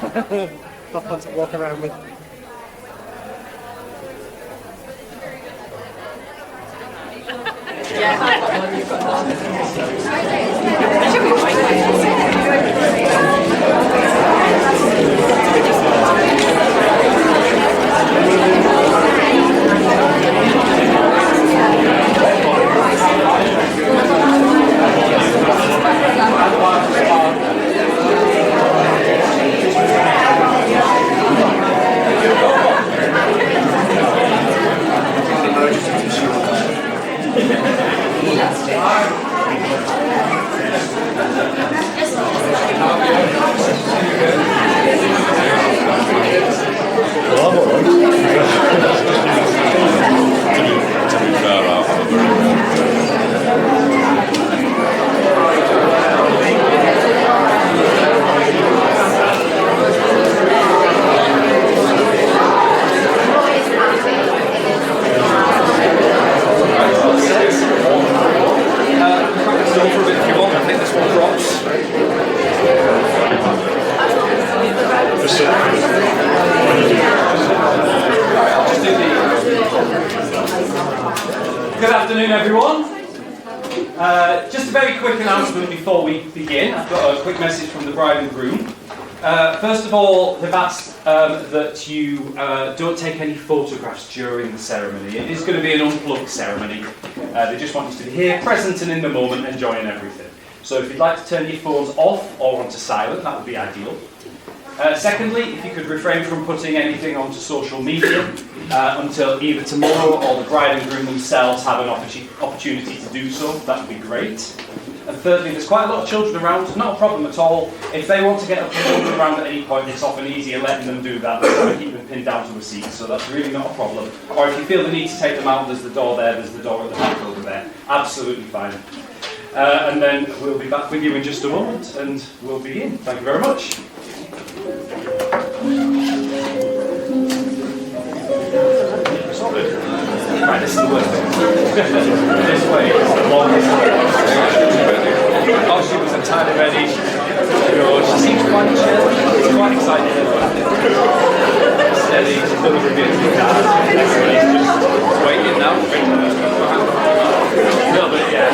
Not fun to walk around with. Good afternoon, everyone. Just a very quick announcement before we begin. I've got a quick message from the bride and groom. First of all, they've asked that you don't take any photographs during the ceremony. It is going to be an unplugged ceremony. They just want you to be here, present and in the moment, enjoying everything. So if you'd like to turn your phones off or onto silent, that would be ideal. Secondly, if you could refrain from putting anything onto social media until either tomorrow or the bride and groom themselves have an opportunity to do so, that would be great. And thirdly, there's quite a lot of children around, not a problem at all. If they want to get up and wander around at any point, it's often easier letting them do that than keep them pinned down to a seat, so that's really not a problem. Or if you feel the need to take them out, there's the door there, there's the door at the back over there. Absolutely fine. And then we'll be back with you in just a moment, and we'll begin. Thank you very much. Right, this is the worst thing. This way is the longest way. Oh, she was entirely ready. She seems quite chill. She's quite excited. Steady. She's done the review of the car. Everybody's just waiting now. A little bit, yeah.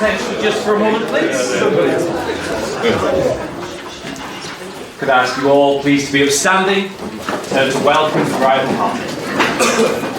attention just for a moment, please? Could I ask you all, please, to be upstanding and to welcome the bride and party.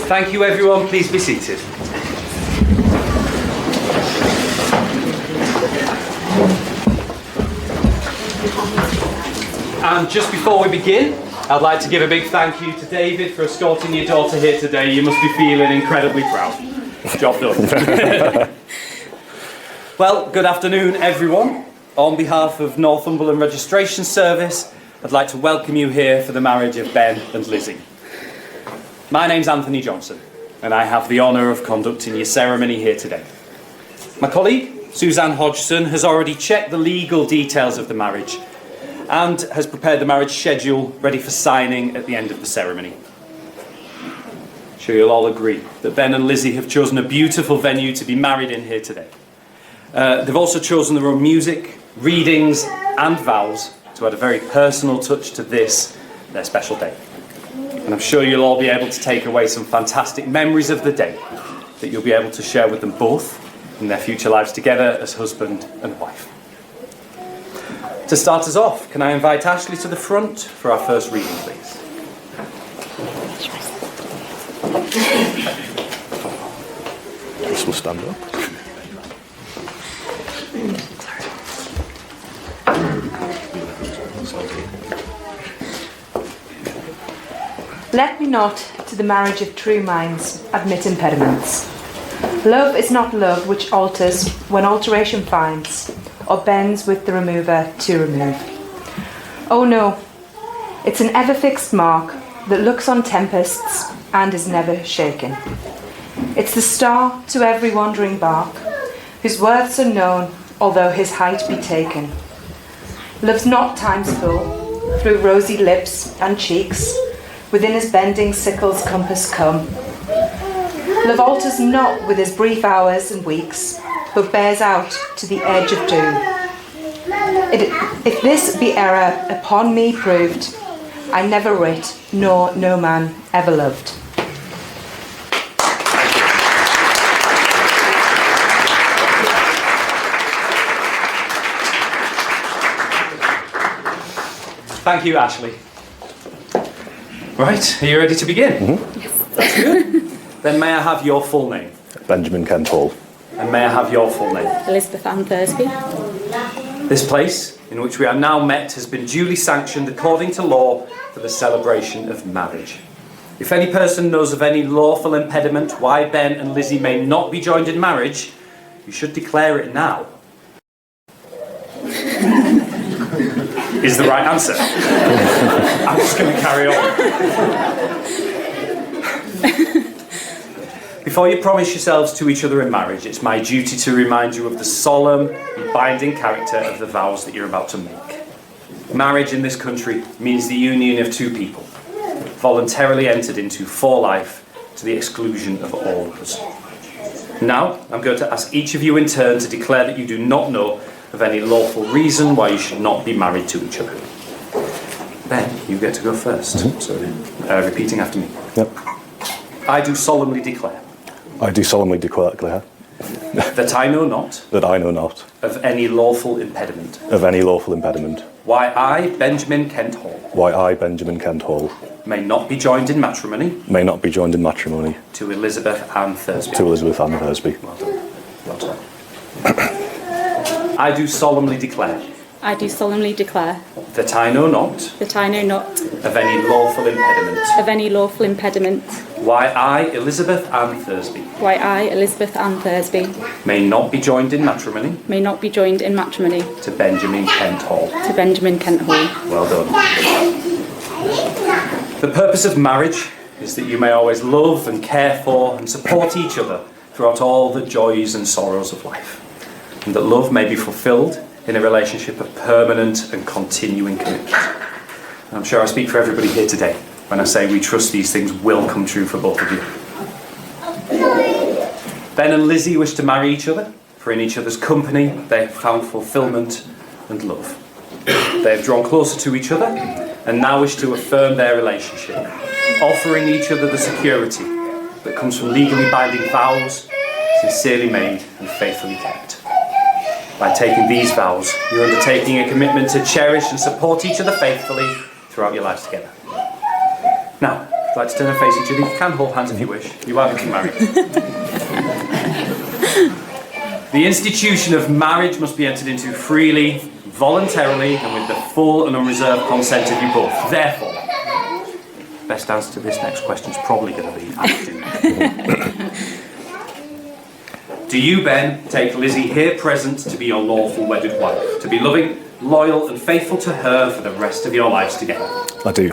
Thank you, everyone. Please be seated. And just before we begin, I'd like to give a big thank you to David for escorting your daughter here today. You must be feeling incredibly proud. Job done. Well, good afternoon, everyone. On behalf of Northumberland Registration Service, I'd like to welcome you here for the marriage of Ben and Lizzie. My name's Anthony Johnson, and I have the honour of conducting your ceremony here today. My colleague, Suzanne Hodgson, has already checked the legal details of the marriage and has prepared the marriage schedule ready for signing at the end of the ceremony. I'm sure you'll all agree that Ben and Lizzie have chosen a beautiful venue to be married in here today. They've also chosen their own music, readings and vows to add a very personal touch to this, their special day. And I'm sure you'll all be able to take away some fantastic memories of the day that you'll be able to share with them both in their future lives together as husband and wife. To start us off, can I invite Ashley to the front for our first reading, please? This will stand up. Let me not, to the marriage of true minds, admit impediments. Love is not love which alters when alteration finds, or bends with the remover to remove. Oh no, it's an ever-fixed mark that looks on tempests and is never shaken. It's the star to every wandering bark, whose worth's unknown, although his height be taken. Love's not time's full, through rosy lips and cheeks, within his bending sickle's compass come. Love alters not with his brief hours and weeks, but bears out to the edge of doom. If this be error upon me proved, I never writ, nor no man ever loved. Thank you, Ashley. Right, are you ready to begin? Mm-hmm. Yes. That's good. Then may I have your full name? Benjamin Kent Hall. And may I have your full name? Elizabeth Ann Thursby. This place, in which we are now met, has been duly sanctioned according to law for the celebration of marriage. If any person knows of any lawful impediment why Ben and Lizzie may not be joined in marriage, You should declare it now. Is the right answer. I'm just going to carry on. Before you promise yourselves to each other in marriage, it's my duty to remind you of the solemn and binding character of the vows that you're about to make. Marriage in this country means the union of two people, voluntarily entered into for life to the exclusion of all others. Now, I'm going to ask each of you in turn to declare that you do not know of any lawful reason why you should not be married to each other. Ben, you get to go first. So, repeating after me. Yep. I do solemnly declare. I do solemnly declare That I know not. that I know not Of any lawful impediment. of any lawful impediment Why I, Benjamin Kent Hall. why I, Benjamin Kent Hall, May not be joined in matrimony. may not be joined in matrimony To Elizabeth Ann Thursby. to Elizabeth Ann Thursby. Well done. Well done. I do solemnly declare. I do solemnly declare That I know not. that I know not Of any lawful impediment. of any lawful impediment Why I, Elizabeth Ann Thursby. why I, Elizabeth Ann Thursby, May not be joined in matrimony. may not be joined in matrimony To Benjamin Kent Hall. to Benjamin Kent Hall. Well done. The purpose of marriage is that you may always love and care for and support each other throughout all the joys and sorrows of life, and that love may be fulfilled in a relationship of permanent and continuing commitment. And I'm sure I speak for everybody here today when I say we trust these things will come true for both of you. Ben and Lizzie wish to marry each other, for in each other's company they have found fulfilment and love. They have drawn closer to each other and now wish to affirm their relationship, offering each other the security that comes from legally binding vows, sincerely made and faithfully kept. By taking these vows, you're undertaking a commitment to cherish and support each other faithfully throughout your lives together. Now, I'd like to turn and face each other. You can hold hands if you wish. You are getting married. The institution of marriage must be entered into freely, voluntarily, and with the full and unreserved consent of you both. Therefore, best answer to this next question is probably going to be I do. Do you, Ben, take Lizzie here present to be your lawful wedded wife, to be loving, loyal, and faithful to her for the rest of your lives together? I do.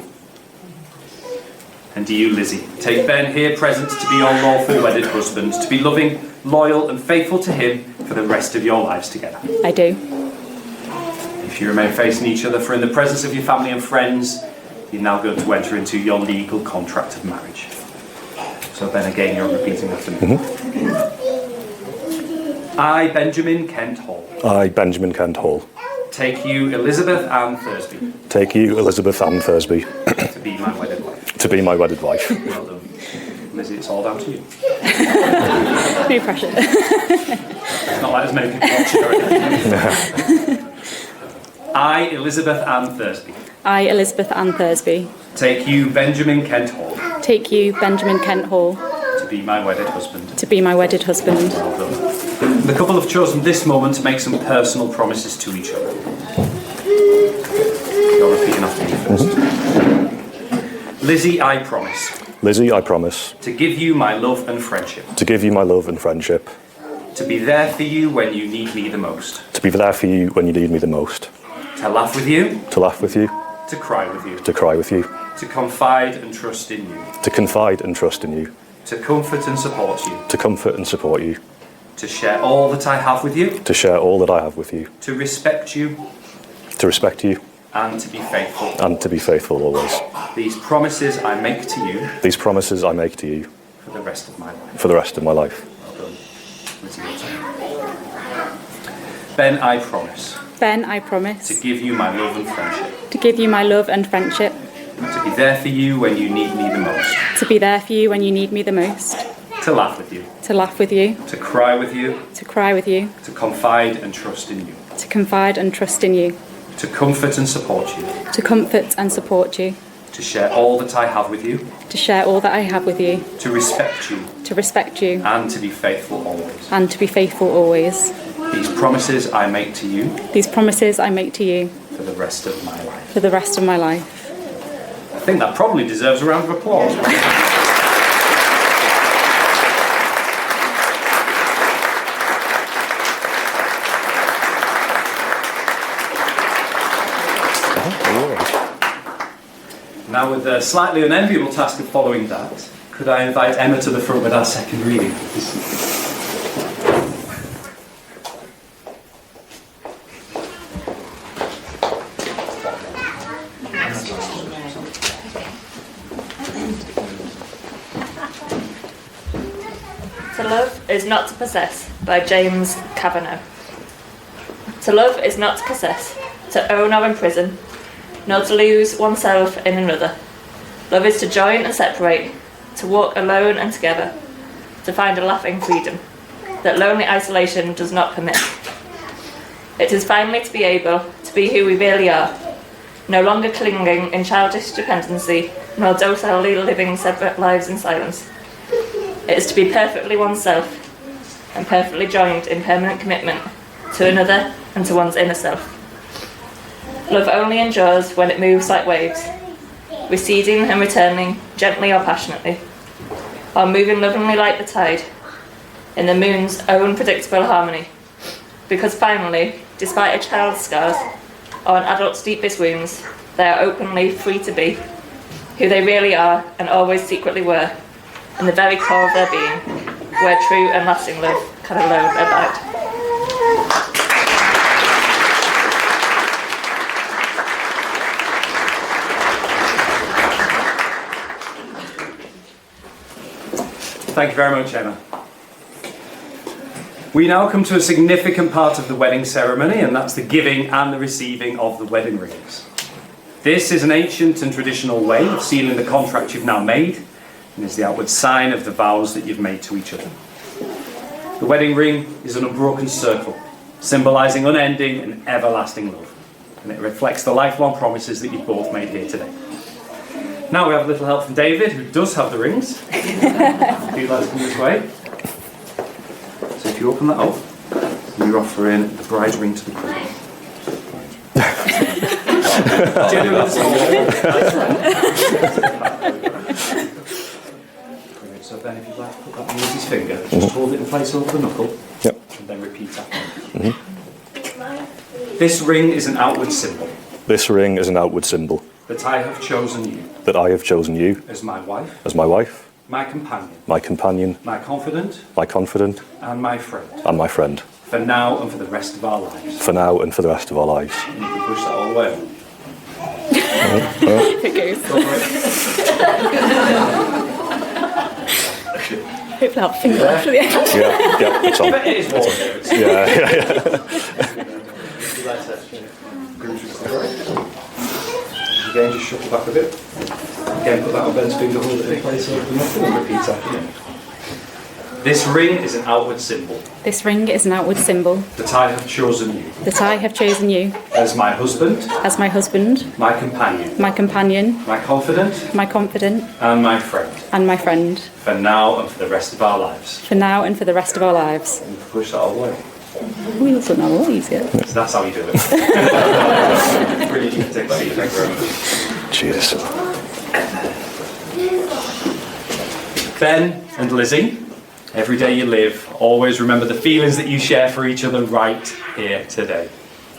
And do you, Lizzie, take Ben here present to be your lawful wedded husband, to be loving, loyal, and faithful to him for the rest of your lives together? I do. If you remain facing each other, for in the presence of your family and friends, you're now going to enter into your legal contract of marriage. So Ben, again, you're repeating after me. I, Benjamin Kent Hall, I, Benjamin Kent Hall, take you, Elizabeth Ann Thursby, take you, Elizabeth Ann Thursby, to be my wedded wife. to be my wedded wife. Well done. Lizzie, it's all down to you. No pressure. It's not like there's many people watching or anything. I, Elizabeth Ann Thursby, I, Elizabeth Ann Thursby, take you, Benjamin Kent Hall, take you, Benjamin Kent Hall, to be my wedded husband. to be my wedded husband. Well done. The couple have chosen this moment to make some personal promises to each other. You're repeating after me first. Lizzie, I promise Lizzie, I promise to give you my love and friendship, to give you my love and friendship, to be there for you when you need me the most, to be there for you when you need me the most, to laugh with you, to laugh with you, to cry with you, to cry with you, to confide and trust in you, to confide and trust in you, to comfort and support you, to comfort and support you, to share all that I have with you, to share all that I have with you, to respect you, to respect you, and to be faithful. and to be faithful always. These promises I make to you These promises I make to you for the rest of my life. for the rest of my life. Well done. Lizzie, your turn. Ben, I promise Ben, I to promise give you my love and friendship, to give you my love and friendship, to be there for you when you need me the most, to be there for you when you need me the most, to laugh with you, to laugh with you, to cry with you, to cry with you, to confide and trust in you, to confide and trust in you, to comfort and support you, to comfort and support you, to share all that I have with you, to share all that I have with you, to respect you, to respect you, and to be faithful always. and to be faithful always. These promises I make to you These promises I make to you for the rest of my life. for the rest of my life. I think that probably deserves a round of applause. Now, with the slightly unenviable task of following that, could I invite Emma to the front with our second reading, please? To love is not to possess, by James Kavanagh. To love is not to possess, to own or imprison, nor to lose oneself in another. Love is to join and separate, to walk alone and together, to find a laughing freedom that lonely isolation does not permit. It is finally to be able to be who we really are, no longer clinging in childish dependency, nor docilely living separate lives in silence. It is to be perfectly oneself and perfectly joined in permanent commitment to another and to one's inner self. Love only endures when it moves like waves, receding and returning gently or passionately, or moving lovingly like the tide, in the moon's own predictable harmony. Because finally, despite a child's scars or an adult's deepest wounds, they are openly free to be who they really are and always secretly were, in the very core of their being, where true and lasting love can alone abide. Thank you very much, Emma. We now come to a significant part of the wedding ceremony, and that's the giving and the receiving of the wedding rings. This is an ancient and traditional way of sealing the contract you've now made, and is the outward sign of the vows that you've made to each other. The wedding ring is an unbroken circle, symbolising unending and everlasting love, and it reflects the lifelong promises that you've both made here today. Now we have a little help from David, who does have the rings. If you'd like to come this way. So if you open that up, you're offering the bride's ring to the groom. Genuinely So Ben, if you'd like to put that on his finger, just hold it in place over the knuckle, Yep. and then repeat after me. This ring is an outward symbol This ring is an outward symbol that I have chosen you that I have chosen you as my wife, as my wife, my companion, my companion, my confidant, my confidant, and my friend, and my friend, for now and for the rest of our lives. for now and for the rest of our lives. And you can push that all the way up. It goes. Hopefully I'll finger after the end. Yeah, it's on. But it is warm here. It's Again, just shuffle back a bit. Again, put that on Ben's finger, hold it in place over the knuckle, and repeat after me. This ring is an outward symbol This ring is an outward symbol that I have chosen you that I have chosen you as my husband, as my husband, my companion, my companion, my confidant, my confidant, and my friend, and my friend, for now and for the rest of our lives. for now and for the rest of our lives. And push that all the way. We also know what easier. So that's how you do it. Brilliant. You can take that seat. Thank you very much. Cheers. Ben and Lizzie, every day you live, always remember the feelings that you share for each other right here today.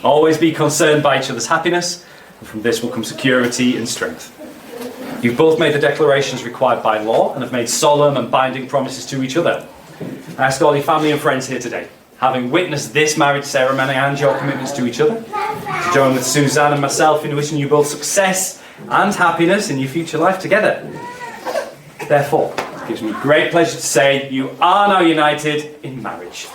Always be concerned by each other's happiness, and from this will come security and strength. You've both made the declarations required by law and have made solemn and binding promises to each other. I ask all your family and friends here today, having witnessed this marriage ceremony and your commitments to each other, to join with Suzanne and myself in wishing you both success and happiness in your future life together. Therefore, it gives me great pleasure to say you are now united in marriage.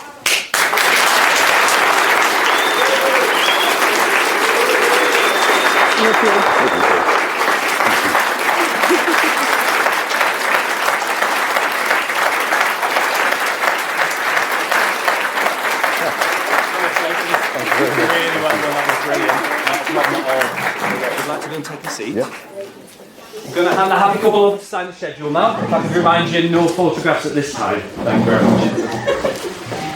Really well done, that was brilliant. Not at all. Would you like to go and take a seat? Yeah. I'm going to hand a happy couple over to sign the schedule now. If I could remind you, no photographs at this time. Thank you very much.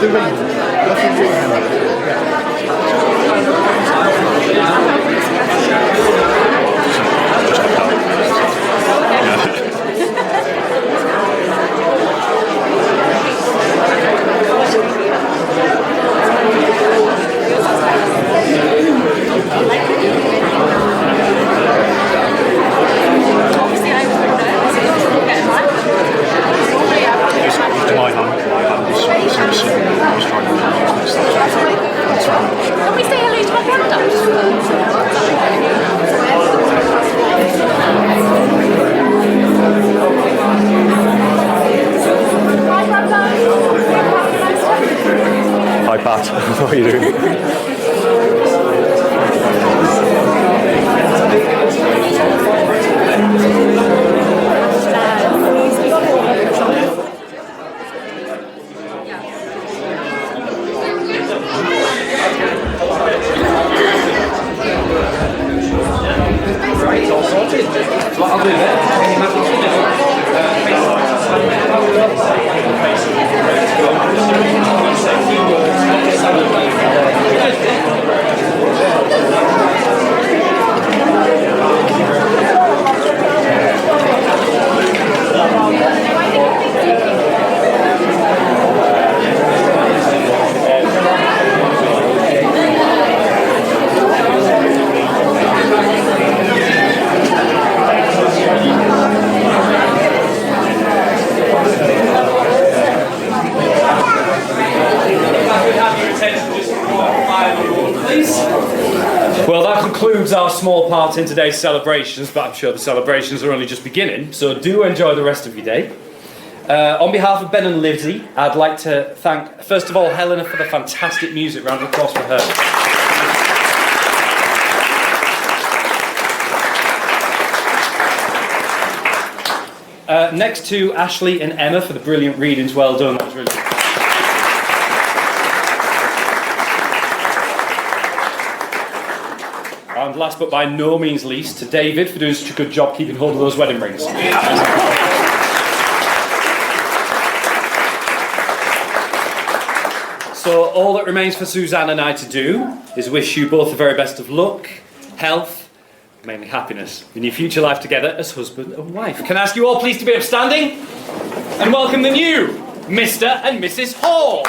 My hand was I was trying to use this. Can we say hello to my granddad? Hi Pat, how are you doing? Right, all sorted. What I'll do then, well, that concludes our small part in today's celebrations, but I'm sure the celebrations are only just beginning, so do enjoy the rest of your day. On behalf of Ben and Lizzie, I'd like to thank, first of all, Helena for the fantastic music. Round of applause for her. Next to Ashley and Emma for the brilliant readings. Well done, that was really good. And last but by no means least, to David for doing such a good job keeping hold of those wedding rings. So all that remains for Suzanne and I to do is wish you both the very best of luck, health, mainly happiness, in your future life together as husband and wife. Can I ask you all please to be upstanding and welcome the new Mr. and Mrs. Hall.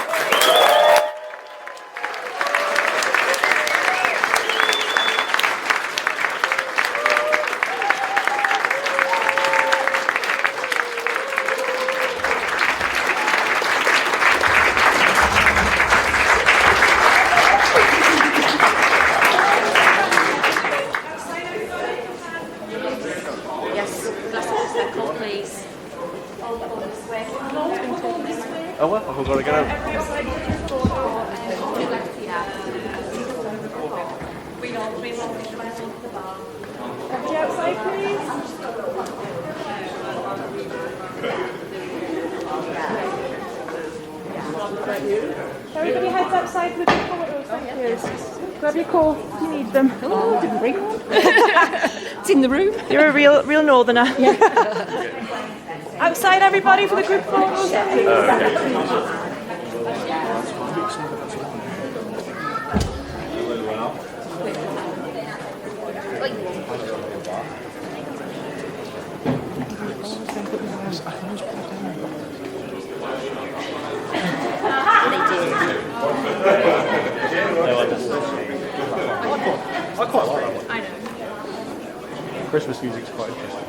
Oh well, I've got to get out. Everybody heads outside with your photos, thank you. Grab your coat if you need them. Oh, didn't bring one. It's in the room. You're a real northerner. Outside everybody for the group photos. I quite like that one. I know. Christmas music's quite interesting.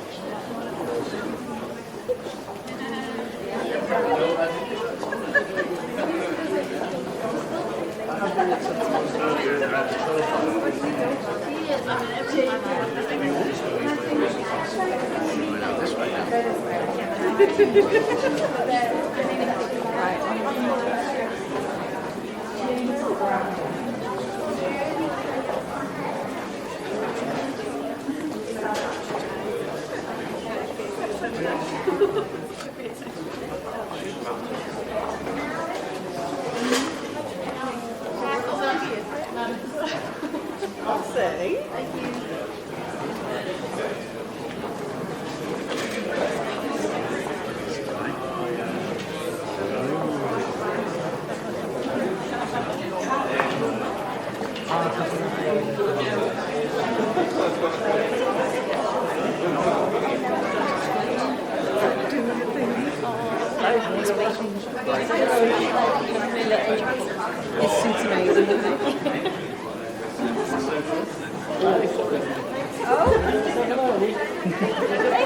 Hey,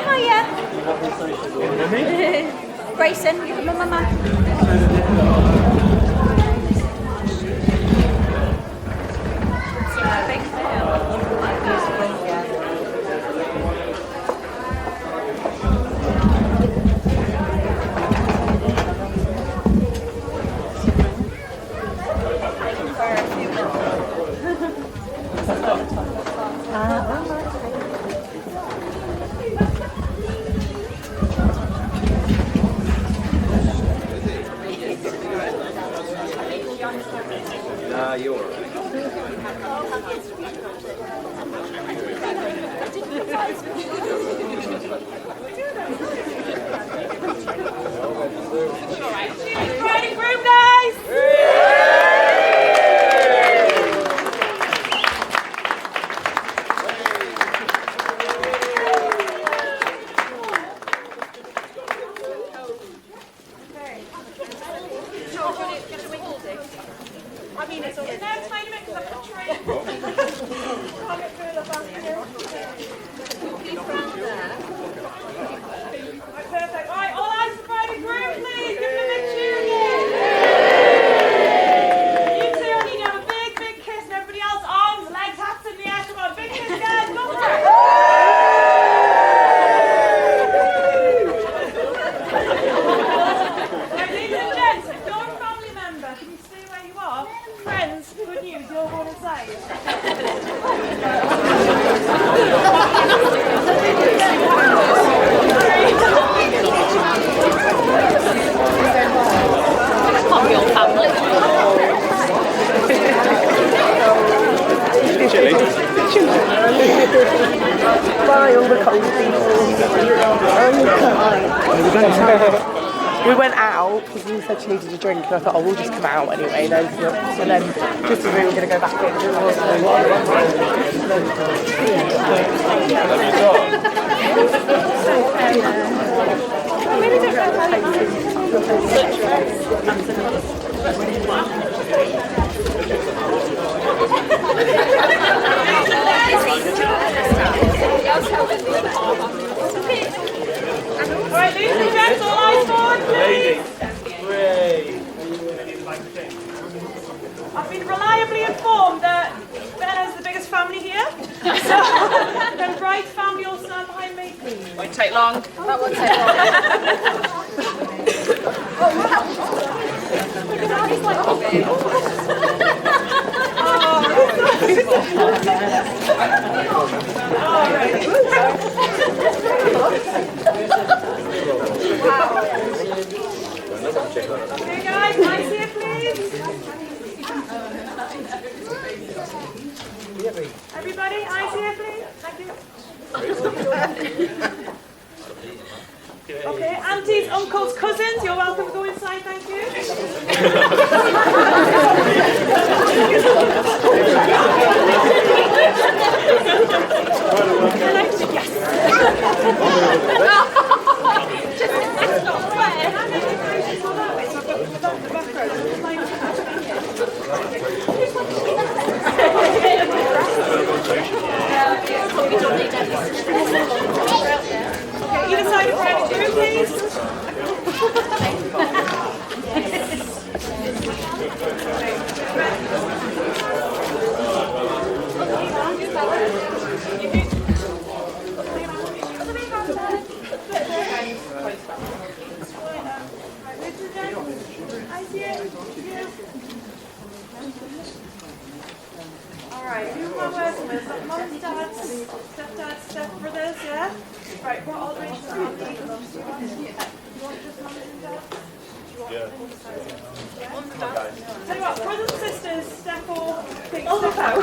hiya. Grayson, give him a mama. Bride and groom, guys! I mean, it's all in there, tiny bit, because I've got a train. Can't get further back here. Right, perfect. Right, all eyes for bride and groom, please. Give them a big cheer again. You two, I need to have a big, big kiss, and everybody else, arms, legs, hats in the air. Come on, big kiss, guys. Go for it. Right, ladies and gents, if you're a family member, can you stay where you are? Friends, good news, you're going inside. Can't be all family. Bye, all the cold We went out because you said she needed a drink, and I thought, oh, we'll just come out anyway. Then, so then, just as we were going to go back Alright, ladies and gents, all eyes forward, please. I've been reliably informed that Bella's the biggest family here. So, the bride family all stand behind me, please. Won't take long. That won't take Okay, guys, eyes here, please. Everybody, eyes here, please. Thank you. Okay, aunties, uncles, cousins, you're welcome to go inside, thank you. Okay, either side of bride and groom, please. Alright, who am I working with? Mums, dads, stepdads, stepbrothers, yeah? Right, what alterations are on the you want just mums and dads? Yeah. Tell you what, brothers and sisters, step or step out.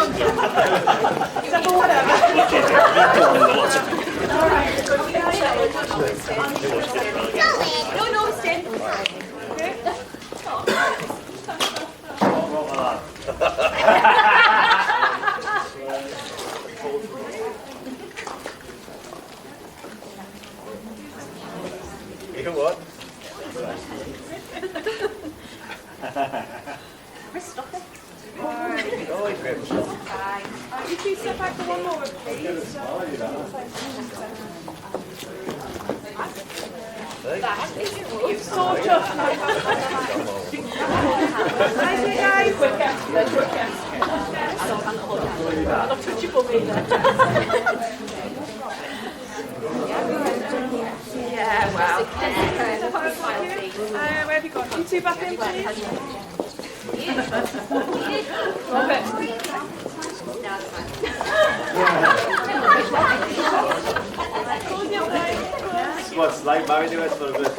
Step or whatever. Alright. No, stay. Okay. You what? You two step back for one moment, please. So tough. Nice, you guys. Yeah, wow. Where have you gone? You two back in, please. What's like married to us for a bit,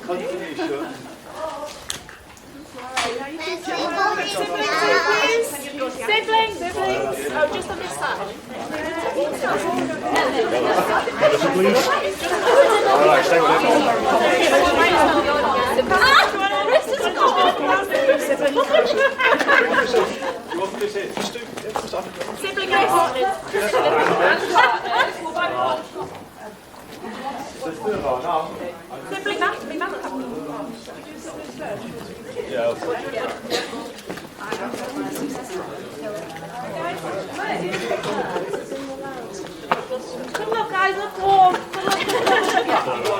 continuation. Siblings. Oh, just on this side. Alright, stay with him. You want to say just do stuff? Sibling partners. Sibling Good luck, guys. Look warm.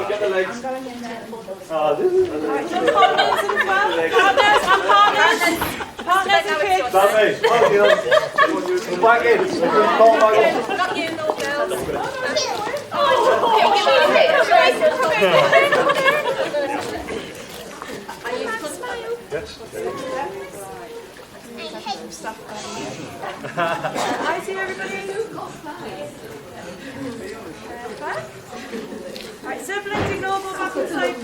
Get the legs. Partners and partners. Partners and kids. That's me. Back in. Call back in. Not you, no girls. I see everybody. Right, siblings, ignore, go back inside,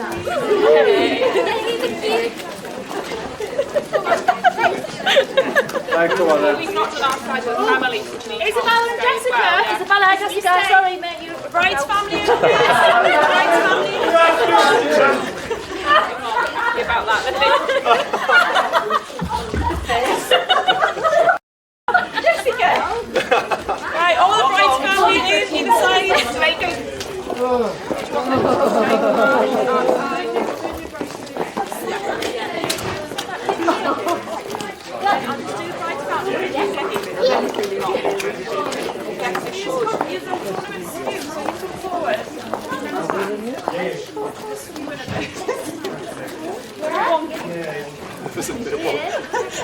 Thanks, come on then. We've not done our side with family. Isabella and Jessica. Isabella and Jessica. Sorry, mate. You. Bride's family. Bride's family. About that. Right, all the bride's family, either side.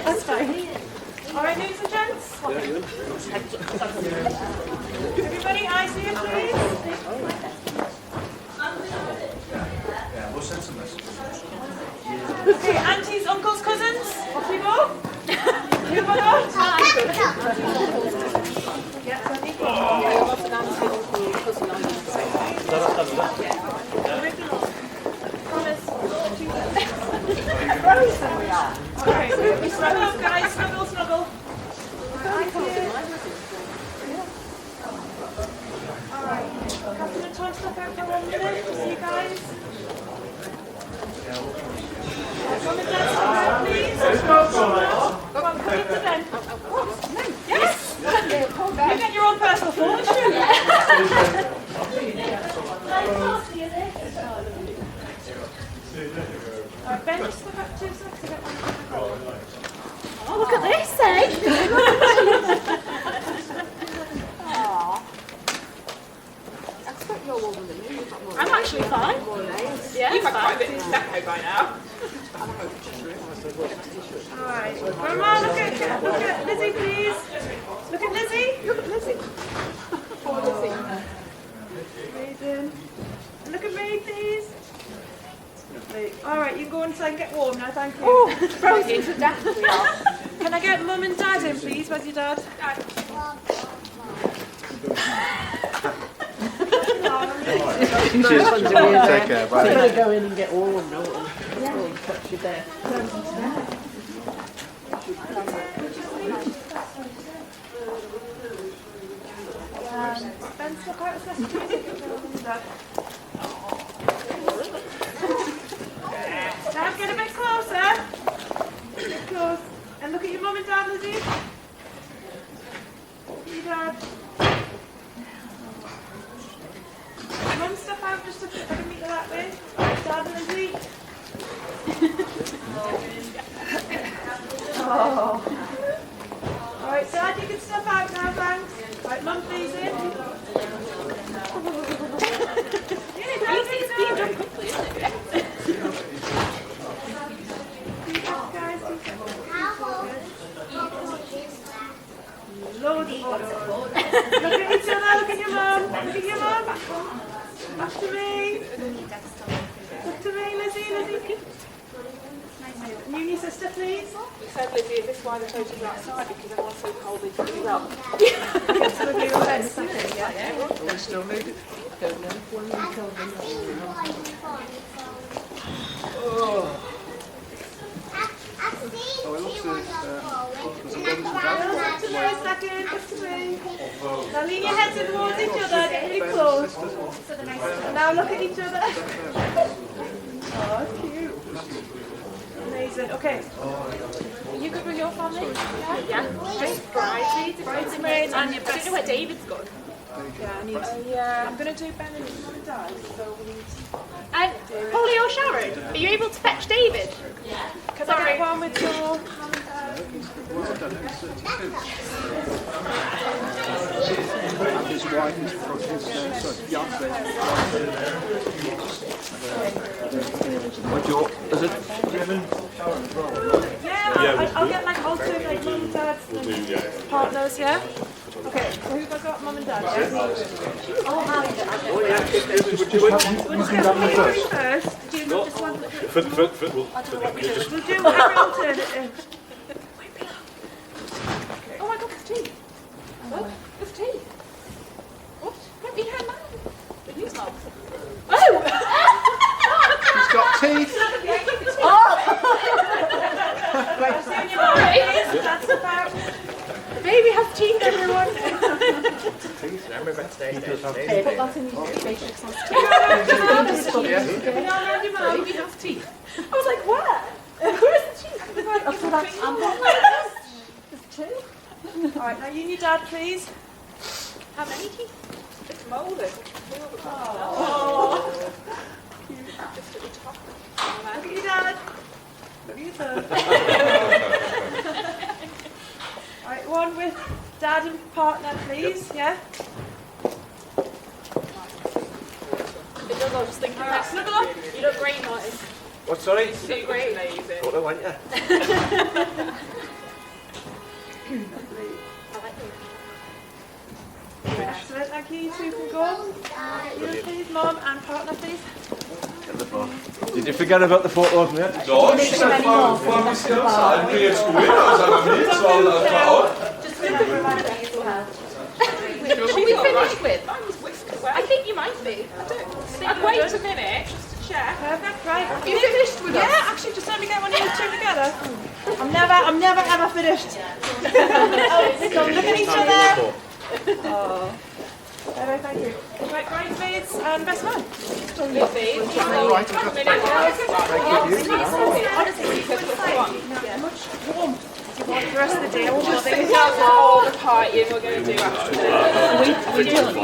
That's fine. All right, ladies and gents. Everybody, eyes here, please. Okay, aunties, uncles, cousins. Off we go. Here we go. Okay, snuggle, guys, snuggle, snuggle. Alright, Captain and Tom, step out for 1 minute. See you guys. Mum and Dad, step out, please. Come on, come into them. Yes! You get your own personal fortune. Alright, Ben, just step out 2 seconds to get one. Oh, look at this, eh? I'm actually fine. Yeah, You've had quite a bit of deco by now. Alright, Grandma, look at Lizzie, please. Look at Lizzie. Look at Lizzie. Poor Lizzie. Amazing. Look at me, please. Lovely. Alright, you can go inside and get warm now, thank you. Oh, frozen to death we are. Can I get Mum and Dad in, please? Where's your dad? Take care, bye. Go in and get warm, no? Yeah. Touch you there. Ben, step out a second. Dad, get a bit closer. Get close. And look at your Mum and Dad, Lizzie. Look at your Dad. Mum, step out just a bit. I can meet you that way. Dad, Alright, Dad, you can step out now, thanks. Right, Mum, please in. It's being done quickly, isn't it? Guys, loads of photos. Look at each other, look at your mum. Look at your mum. Back to me. Look to me, Lizzie, Lizzie. And you, sister, please. We said, Lizzie, is this why the photos are outside? Because everyone's so cold they can do up. So we'll do that in a second, yeah. We still need it. Back to me a second, back to me. Now lean your heads towards each other, get really close. And now look at each other. Oh, cute. Amazing, okay. You could bring your family? Yeah. Bridesmaids and your I don't know where David's gone. Yeah, I need. I'm going to do Ben and Mum and Dad, so we need. And Polly or Sharon, are you able to fetch David? Yeah. Can I get one with your Mum and Dad? His wife is from his fiance. Is it Kevin? Yeah, I'll get like alternate Mum and Dad's partners, yeah? Okay, so who have I got? Mum and Dad, yeah? We'll just get one first. Do you not just want We'll do every alternative. Oh my god, there's tea. What? There's tea. What? Don't be her man. The news mom. He's got teeth. That's about. Baby has teeth, everyone. Put that in your matrix. Baby has teeth. I was like, where? Where's the teeth? Oh, so that's there's two. Alright, now you need Dad, please. How many teeth? It's moulded. Oh. Look at you, Dad. Look at you, Dad. Alright, one with Dad and partner, please. Yeah? It does, I was just thinking. Alright, snuggle up. You look great, Martin. What, sorry? You look great. Amazing. What I want, yeah. Excellent, thank you. You two can go. You, please, Mum, and partner, please. Did you forget about the photos, mate? No, she said five skills. I didn't get school. I was on a meet, so I was Just look at the reminder that you still have. Are we finished with? I think you might be. I don't. Wait a minute. Just to check. Perfect, right. You finished with us? Yeah, actually, just let me get one of you two together. I'm never ever finished. So look at each other. Oh. Thank you. Right, bridesmaids and best man. The rest of the day, I won't bother you. All the partying we're going to do after. We do like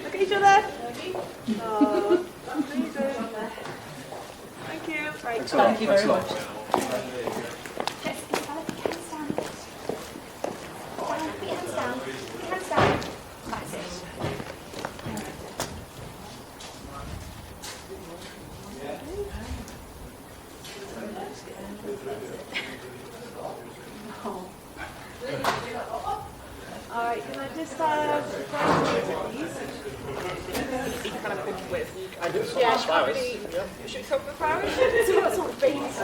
Look at each other. Oh, amazing. Thank you. Right. Thank you very much. Alright, can I just have bridesmaids, please? Yeah, should we talk about flowers? So what sort of babies?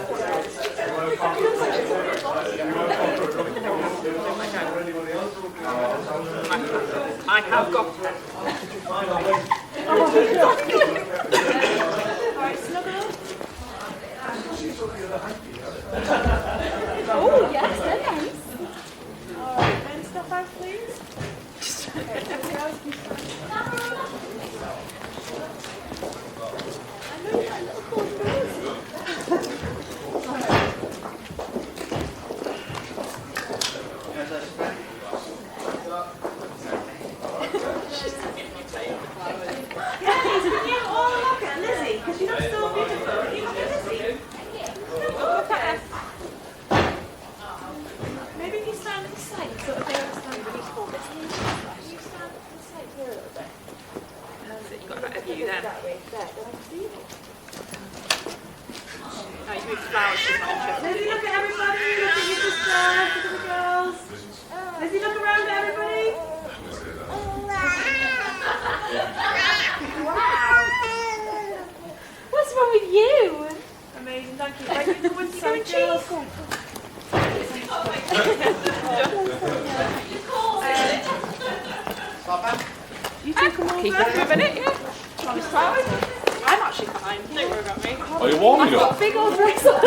I have got Alright, snuggle up. Oh, yes, they're nice. Alright, then step out, please. Okay, everybody else can stand. I know that little corner is. flowers to mention. Lizzie, look at everybody. Look at your sister. Look at the girls. Lizzie, look around at everybody. What's wrong with you? Amazing, thank you. Right, you want to go and cheese? You two come over. Keep it for a minute, yeah. Honest flowers. I'm actually fine. Don't worry about me. Are you warming I've got up? a big old dress on.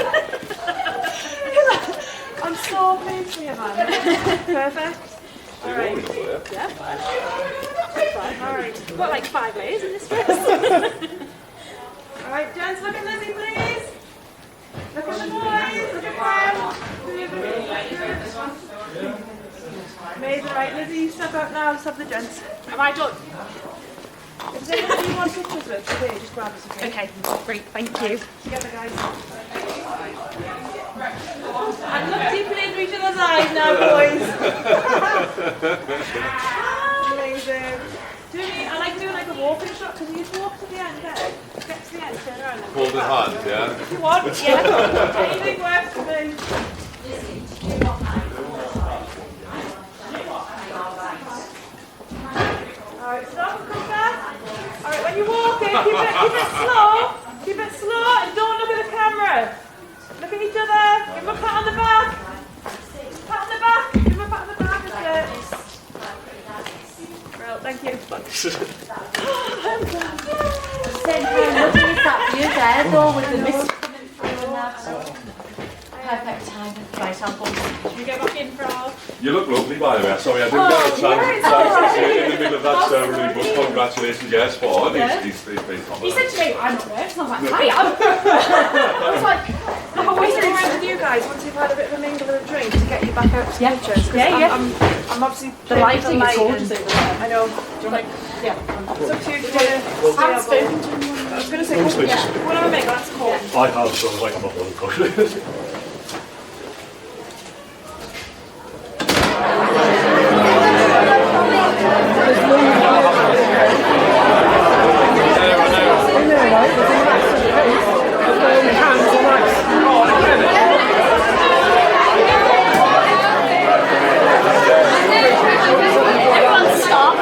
I'm so pleased for you, man. Perfect. Are you warming up there? Yeah, fine. Alright. I've got like 5 layers in this dress. Alright, gents, look at Lizzie, please. Look at the boys. Look at them. Amazing, right, Lizzie, you step out now. Let's have the gents. Am I done? If there's anybody you want pictures with, today, just grab us, okay? Okay, great, thank you. Together, guys. And look deeply into each other's eyes now, boys. Amazing. I like doing like a walking shot, because you just walk to the end there. Get to the end, turn around. And Hold the hand, yeah? if you want, yeah. Anything works for me. Alright, stop and come back. Alright, when you're walking, keep it slow. Keep it slow and don't look at the camera. Look at each other. Give them a pat on the back. Pat on the back. Give them a pat on the back. That's it. Well, thank you. Perfect time. Right, I'll pause. Should we go back in for our... You look lovely, by the way. Sorry, I didn't get a chance to see you in the middle of that ceremony, but congratulations, yes, for these been He comments. said to me, I'm not nervous. And I'm like, I am. I was like, I'm waiting around with you guys once you've had a bit of a mingle and a drink to get you back out to pictures. Yeah. I'm obviously The lighting is gorgeous over there. I know. Yeah. It's up to you if you want to stay up. I was going to say, what do you want to make? That's cool. I have, so I'm not one cook. everyone stop.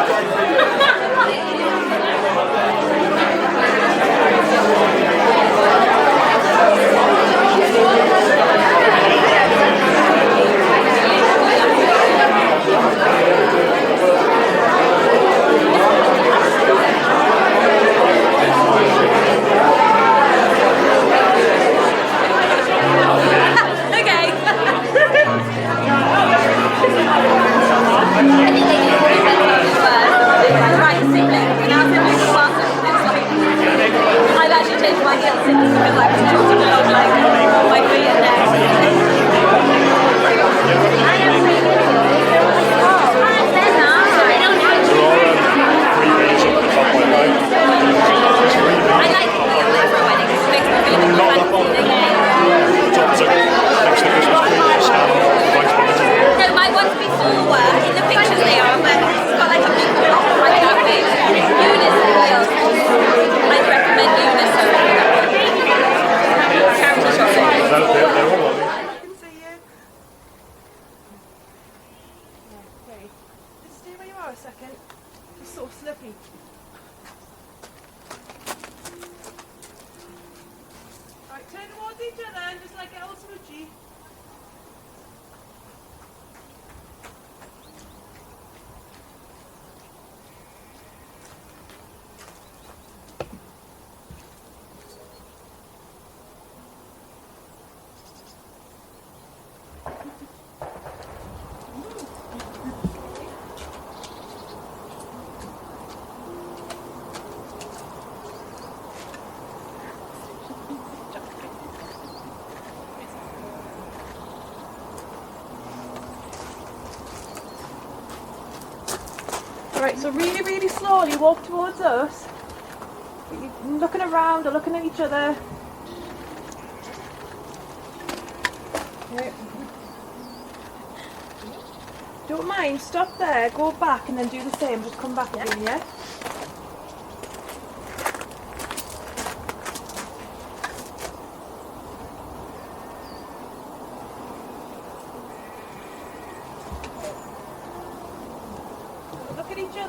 Right, so really, really slowly walk towards us. You're looking around or looking at each other. Okay. Don't mind, stop there, go back and then do the same, just come back again, yeah?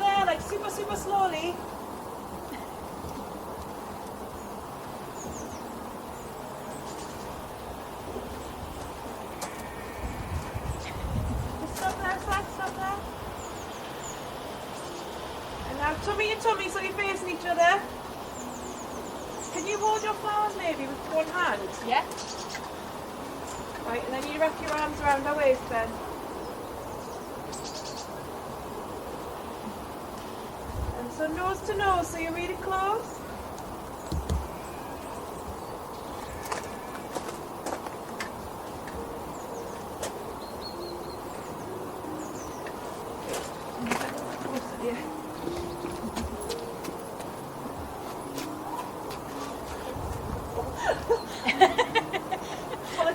there, like super, super slowly. Stop there, stop there. And now tummy to tummy so you're facing each other. Can you hold your flowers maybe with one hand? Yeah. Right, and then you wrap your arms around her waist then. And so nose to nose, so you're really close.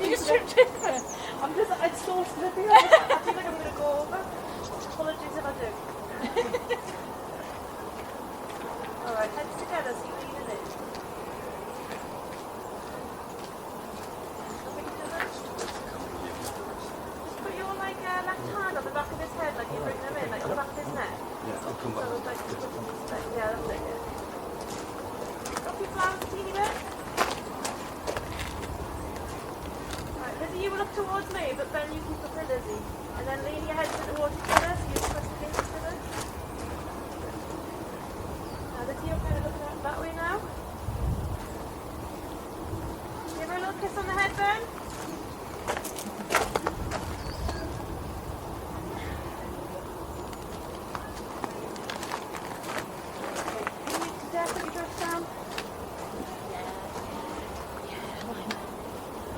You just tripped over. I'm so slippy. I feel like I'm going to go over. Apologies if I do. Alright, heads together so you lean in it. Just put your left hand on the back of his head like you bring them in, like on the back of his neck. Yeah, I'll come back. So like, yeah, that's it. Yeah. Drop your flowers a teeny bit. Right, Lizzie, you will look towards me, but then you keep up with Lizzie. And then lean your heads towards each other, so you're pressed against each other. Now Lizzie, you're kind of looking out that way now. Give her a little kiss on the head then.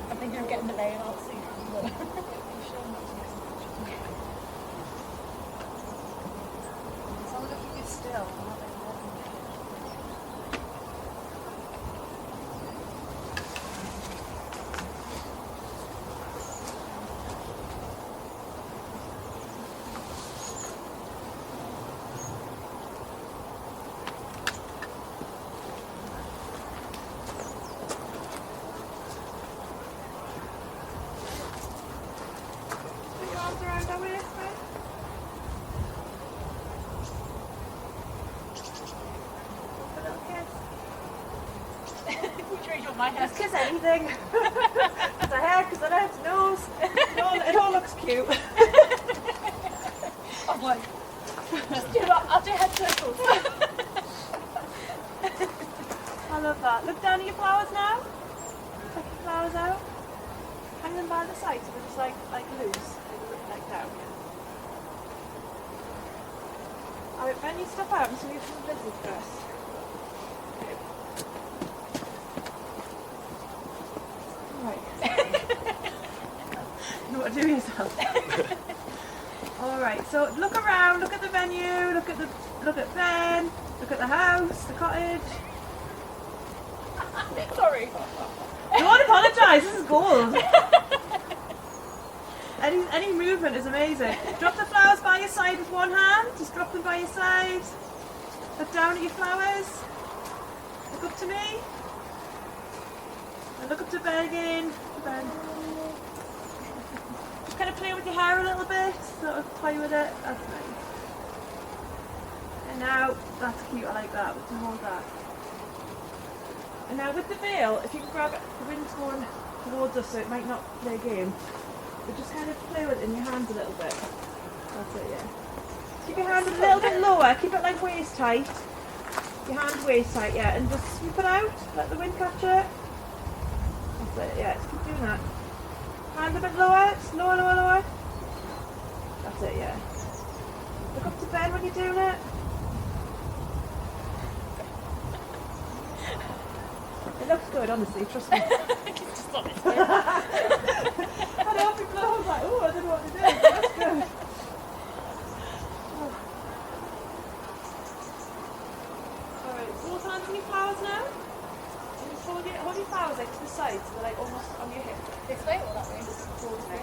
I think I'm getting the veil, I'll see. As long as you keep still. Put your arms around our waist, right? A little kiss. Which way do you want my hair? Just kiss anything. It's a head, because I know it's nose. It all looks cute. I'm like, just do that. I'll do head circles. I love that. Look down at your flowers now. Take your flowers out. Hang them by the side so they're just like loose. Like down. Alright, bend your stuff out and so you can busy first. Right. You know what to do yourself. Alright, so look around, look at the venue, look at Ben, look at the house, the cottage. Sorry. Don't apologise, this is gold. Any movement is amazing. Drop the flowers by your side with one hand, just drop them by your side. Look down at your flowers. Look up to me. And look up to Ben again. Ben. Just kind of play with your hair a little bit, sort of play with it. That's nice. And now, that's cute, I like that. We can hold that. And now with the veil, if you can grab it, the wind's going towards us so it might not play a game. But just kind of play with it in your hands a little bit. That's it, yeah. Keep your hand a little bit lower, keep it like waist height. Your hand waist height, yeah, and just sweep it out, let the wind capture it. That's it, yeah, just keep doing that. Hand a bit lower, just lower, lower, lower. That's it, yeah. Look up to Ben when you're doing it. It looks good, honestly, trust me. Just on its way. I know people are always like, oh, I don't know what to do. That's good. Oh. Alright, both hands on your flowers now. And just hold your flowers like to the side, so they're like almost on your hip. This way or that way? Just towards me.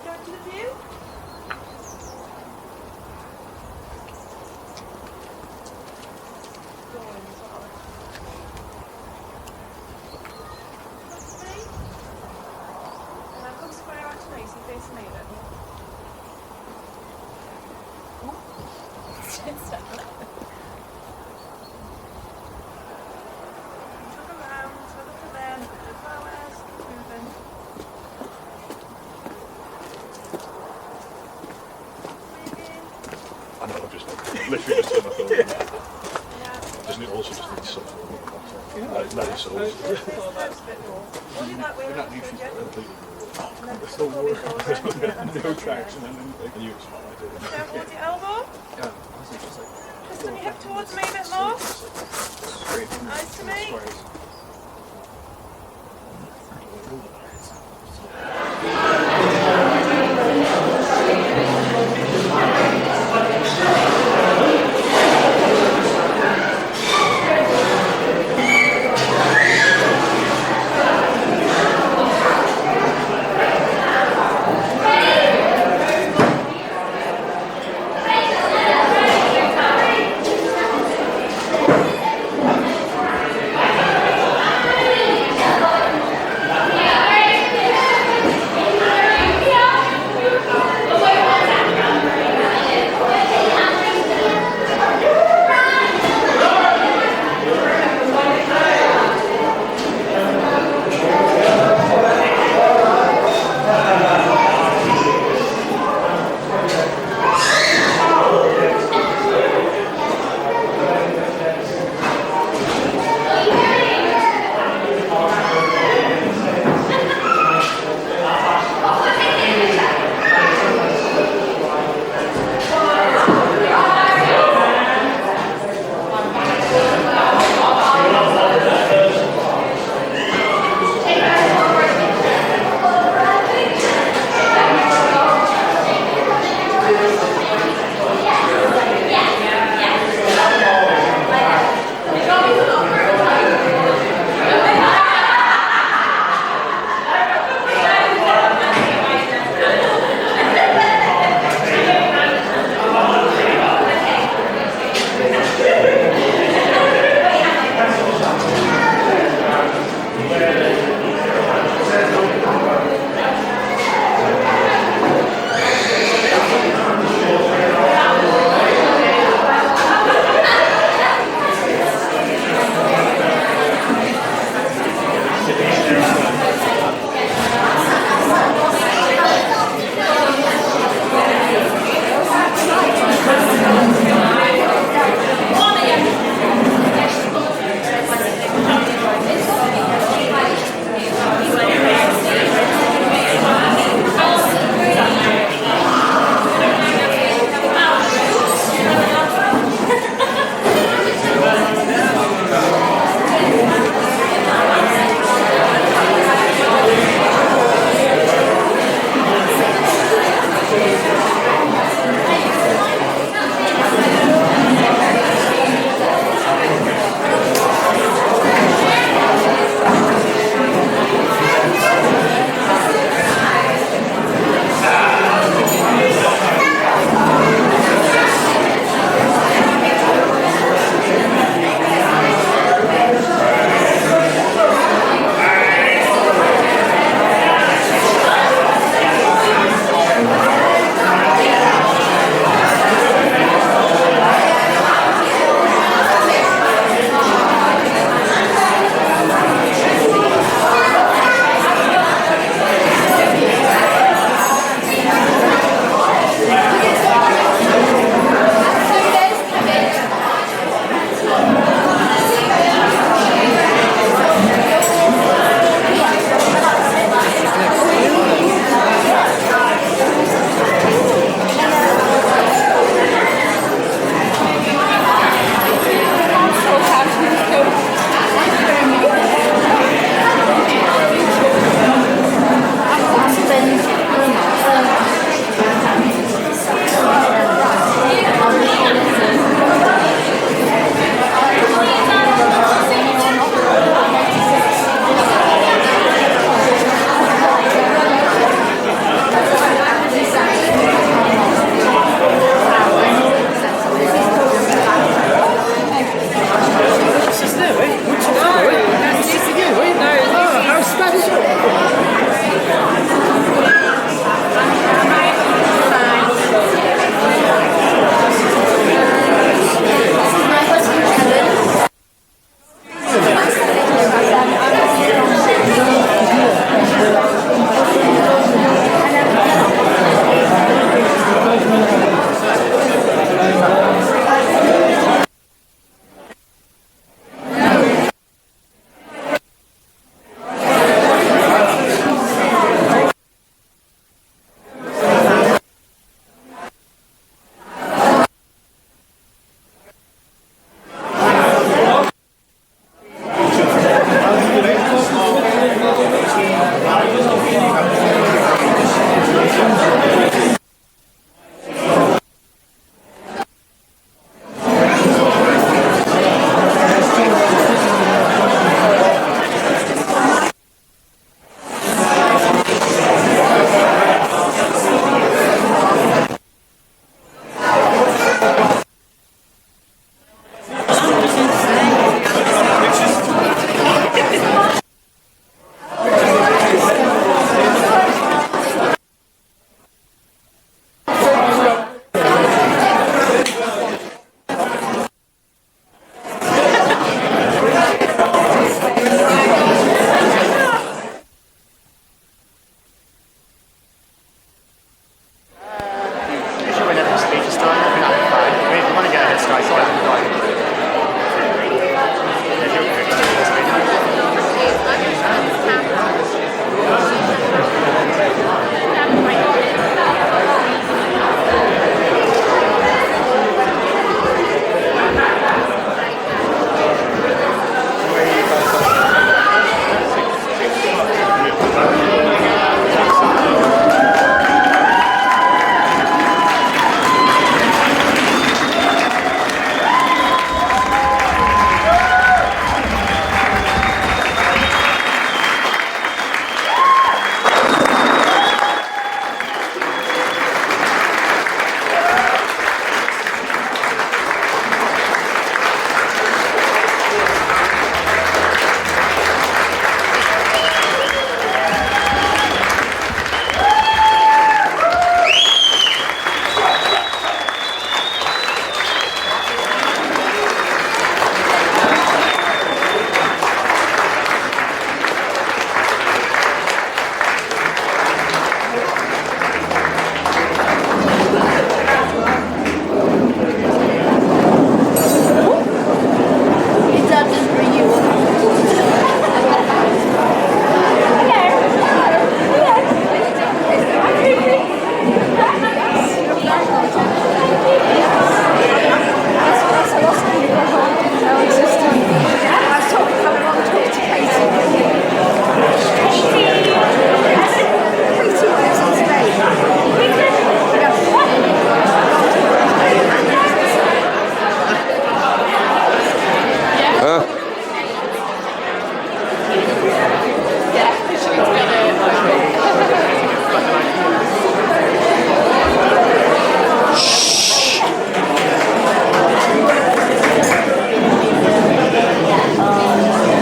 Go to the view. Go in as well. Come to me. And now come square out to me, so you face me then. I know, I've just literally just turned my phone on. Doesn't it also just need some? That is so. Hold it that way, like good, yeah? There's no more. No traction and anything. And you smile, I do. Down towards your elbow. Just on your hip towards me a bit more. Nice to me.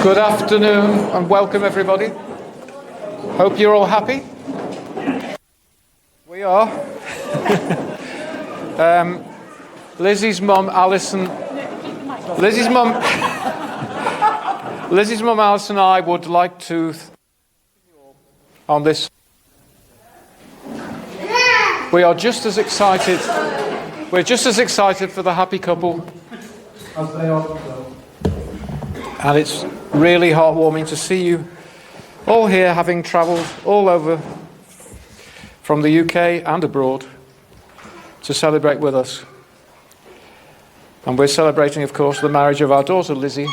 Good afternoon and welcome everybody. Hope you're all happy. We are. Lizzie's mum, Alison. Lizzie's mum Alison and I would like to on this. We are just as excited. We're just as excited for the happy couple as they are themselves. And it's really heartwarming to see you all here, having travelled all over from the UK and abroad to celebrate with us. And we're celebrating, of course, the marriage of our daughter Lizzie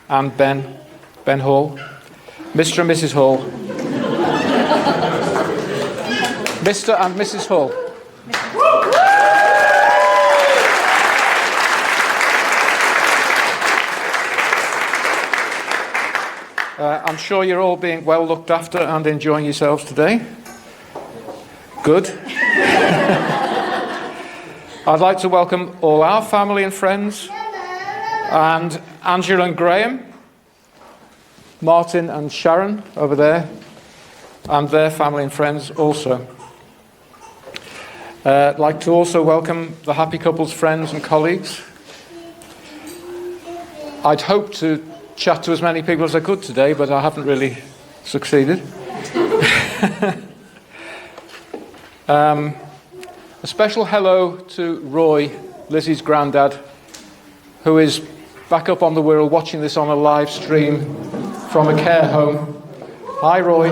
and Ben Hall, Mr. and Mrs. Hall. Mr. and Mrs. Hall. I'm sure you're all being well looked after and enjoying yourselves today. Good. I'd like to welcome all our family and friends, and Angela and Graham, Martin and Sharon over there, and their family and friends also. I'd like to also welcome the happy couple's friends and colleagues. I'd hoped to chat to as many people as I could today, but I haven't really succeeded. A special hello to Roy, Lizzie's granddad, who is back up on the Wirral watching this on a live stream from a care home. Hi, Roy.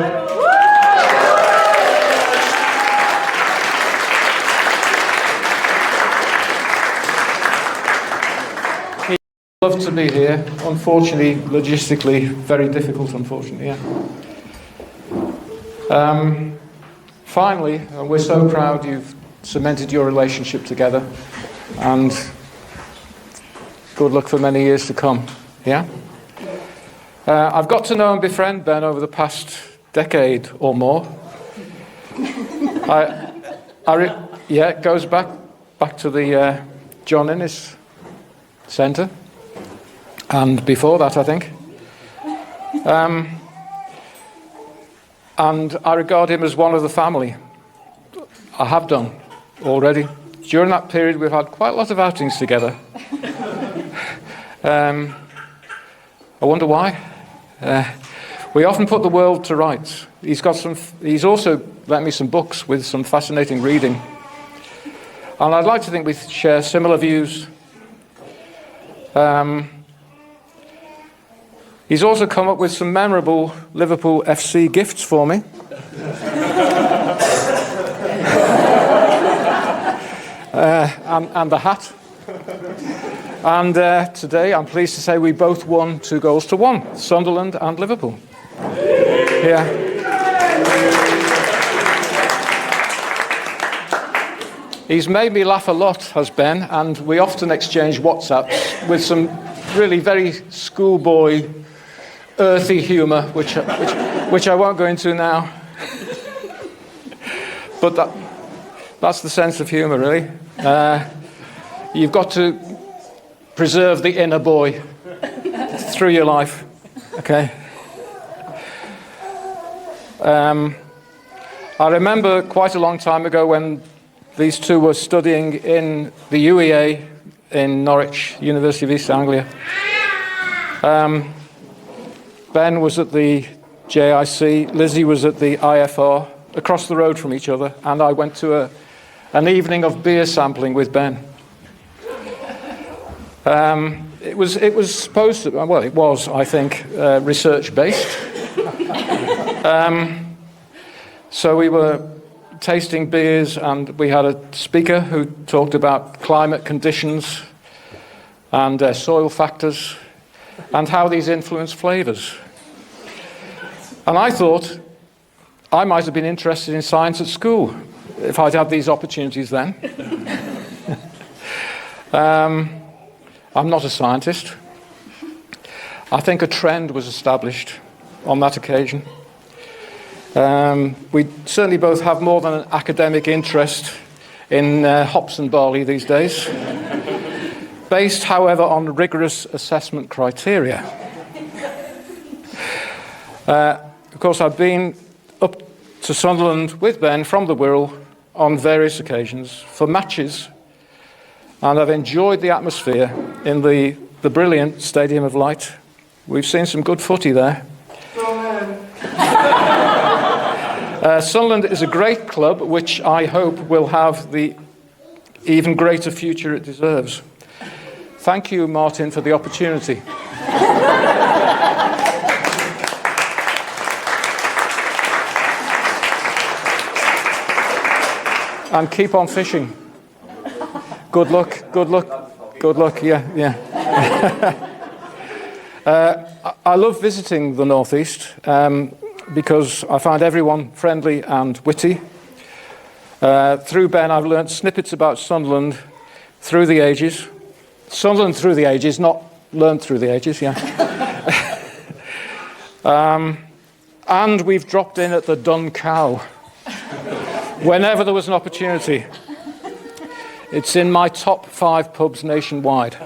Love to be here. Unfortunately, logistically, very difficult, unfortunately, yeah. Finally, and we're so proud you've cemented your relationship together, and good luck for many years to come, yeah? I've got to know and befriend Ben over the past decade or more. Yeah, it goes back to the John Innes Centre. And before that, I think. And I regard him as one of the family. I have done already. During that period, we've had quite a lot of outings together. I wonder why. We often put the world to rights. He's also lent me some books with some fascinating reading. And I'd like to think we share similar views He's also come up with some memorable Liverpool FC gifts for me. And the hat. And today, I'm pleased to say we both won 2-1, Sunderland and Liverpool. Yeah. He's made me laugh a lot, has Ben, and we often exchange WhatsApps with some really very schoolboy, earthy humour, which I won't go into now. But that's the sense of humour, really. You've got to preserve the inner boy through your life, okay? I remember quite a long time ago when these two were studying in the UEA in Norwich, University of East Anglia. Ben was at the JIC, Lizzie was at the IFR, across the road from each other, and I went to an evening of beer sampling with Ben. It was supposed to, well, it was, I think, research-based. So we were tasting beers, and we had a speaker who talked about climate conditions and soil factors and how these influence flavours. And I thought I might have been interested in science at school if I'd had these opportunities then. I'm not a scientist. I think a trend was established on that occasion. We certainly both have more than an academic interest in hops and barley these days, based, however, on rigorous assessment criteria. Of course, I've been up to Sunderland with Ben from the Wirral on various occasions for matches, and I've enjoyed the atmosphere in the brilliant Stadium of Light. We've seen some good footy there. Sunderland is a great club, which I hope will have the even greater future it deserves. Thank you, Martin, for the opportunity. And keep on fishing. Good luck, good luck, good luck, yeah. I love visiting the North East because I find everyone friendly and witty. Through Ben, I've learnt snippets about Sunderland through the ages. Sunderland through the ages, not learned through the ages, yeah. And we've dropped in at the Dun Cow whenever there was an opportunity. It's in my top 5 pubs nationwide.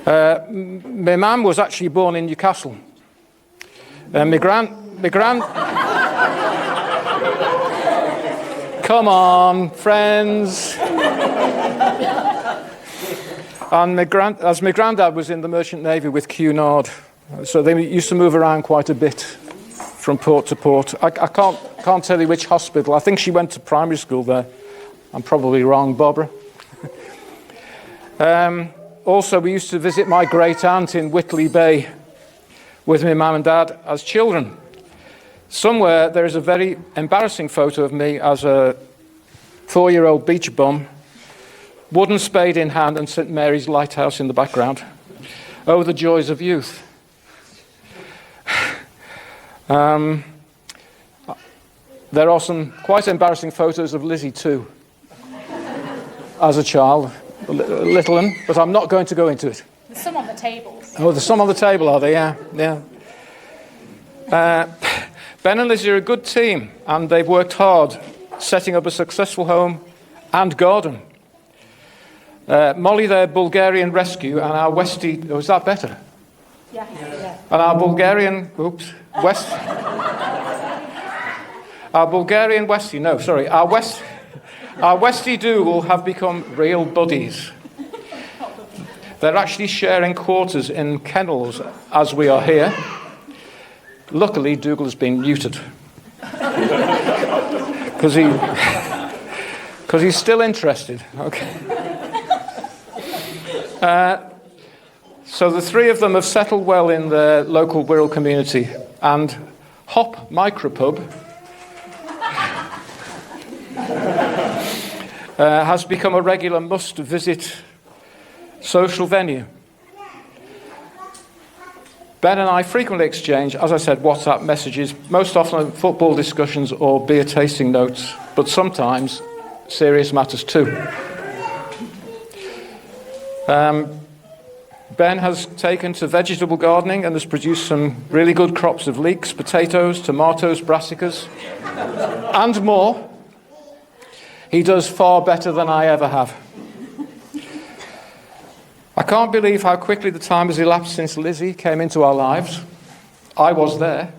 My mum was actually born in Newcastle. My grand... Come on, friends. And my granddad was in the Merchant Navy with Cunard, so they used to move around quite a bit from port to port. I can't tell you which hospital. I think she went to primary school there. I'm probably wrong, Barbara. Also, we used to visit my great aunt in Whitley Bay with my mum and dad as children. Somewhere there is a very embarrassing photo of me as a 4-year-old beach bum, wooden spade in hand and St Mary's Lighthouse in the background. Oh, the joys of youth. There are some quite embarrassing photos of Lizzie too, as a child, a little one, but I'm not going to go into it. There's some on the tables. Oh, there's some on the table, are they? Yeah. Ben and Lizzie are a good team, and they've worked hard setting up a successful home and garden. Molly, their Bulgarian rescue, and our Westie... Oh, is that better? Yeah. And our Bulgarian... Our Bulgarian Westie... No, sorry. Our Westie Dougal have become real buddies. They're actually sharing quarters in kennels as we are here. Luckily, Dougal has been neutered. Because he's still interested. Okay. So the three of them have settled well in their local Wirral community, and Hop Micropub has become a regular must-visit social venue. Ben and I frequently exchange, as I said, WhatsApp messages, most often football discussions or beer tasting notes, but sometimes serious matters too. Ben has taken to vegetable gardening and has produced some really good crops of leeks, potatoes, tomatoes, brassicas, and more. He does far better than I ever have. I can't believe how quickly the time has elapsed since Lizzie came into our lives. I was there.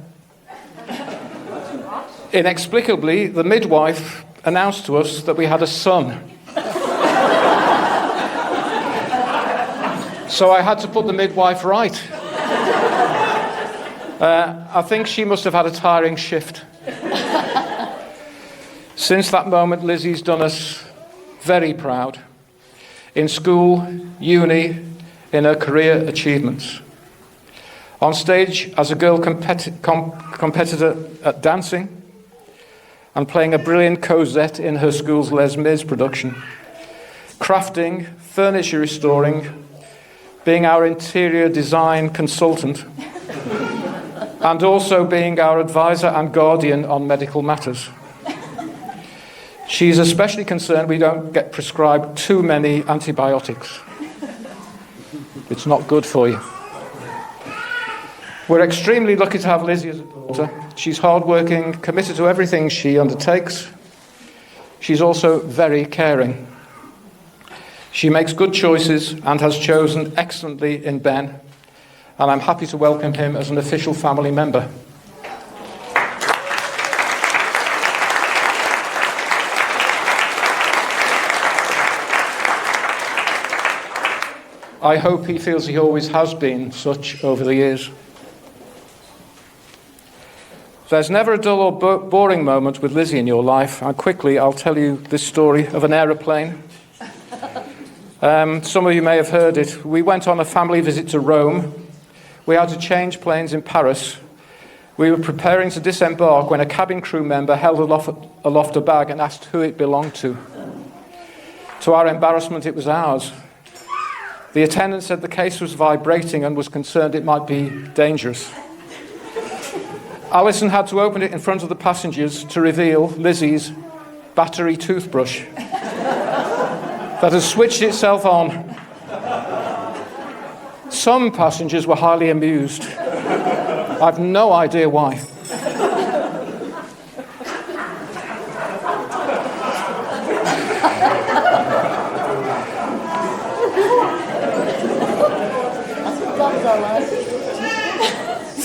Inexplicably, the midwife announced to us that we had a son. So I had to put the midwife right. I think she must have had a tiring shift. Since that moment, Lizzie's done us very proud. In school, uni, in her career achievements. On stage as a girl competitor at dancing, and playing a brilliant Cosette in her school's Les Mis production. Crafting, furniture restoring, being our interior design consultant, and also being our advisor and guardian on medical matters. She's especially concerned we don't get prescribed too many antibiotics. It's not good for you. We're extremely lucky to have Lizzie as a daughter. She's hardworking, committed to everything she undertakes. She's also very caring. She makes good choices and has chosen excellently in Ben, and I'm happy to welcome him as an official family member. I hope he feels he always has been such over the years. There's never a dull or boring moment with Lizzie in your life, and quickly I'll tell you this story of an aeroplane. Some of you may have heard it. We went on a family visit to Rome. We had to change planes in Paris. We were preparing to disembark when a cabin crew member held aloft a bag and asked who it belonged to. To our embarrassment, it was ours. The attendant said the case was vibrating and was concerned it might be dangerous. Alison had to open it in front of the passengers to reveal Lizzie's battery toothbrush that has switched itself on. Some passengers were highly amused. I've no idea why.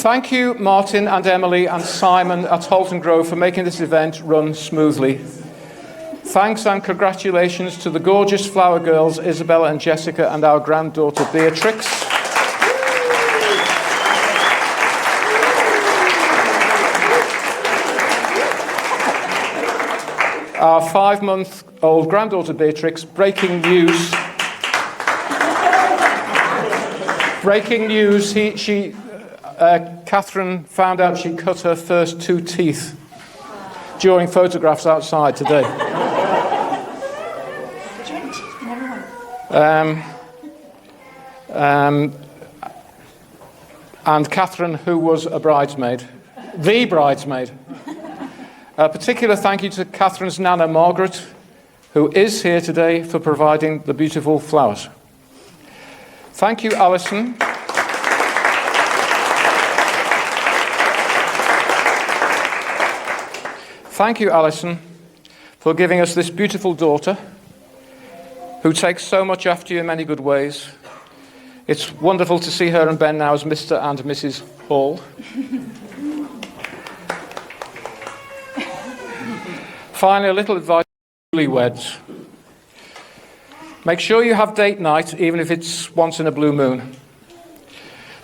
Thank you, Martin and Emily and Simon at Halton Grove, for making this event run smoothly. Thanks and congratulations to the gorgeous flower girls, Isabella and Jessica, and our granddaughter, Beatrix. Our 5-month-old granddaughter, Beatrix, breaking news. Catherine found out she cut her first 2 teeth during photographs outside today. And Catherine, who was a bridesmaid, the bridesmaid. A particular thank you to Catherine's nana, Margaret, who is here today for providing the beautiful flowers. Thank you, Alison. Thank you, Alison, for giving us this beautiful daughter who takes so much after you in many good ways. It's wonderful to see her and Ben now as Mr. and Mrs. Hall. Finally, a little advice for newlyweds. Make sure you have date night, even if it's once in a blue moon.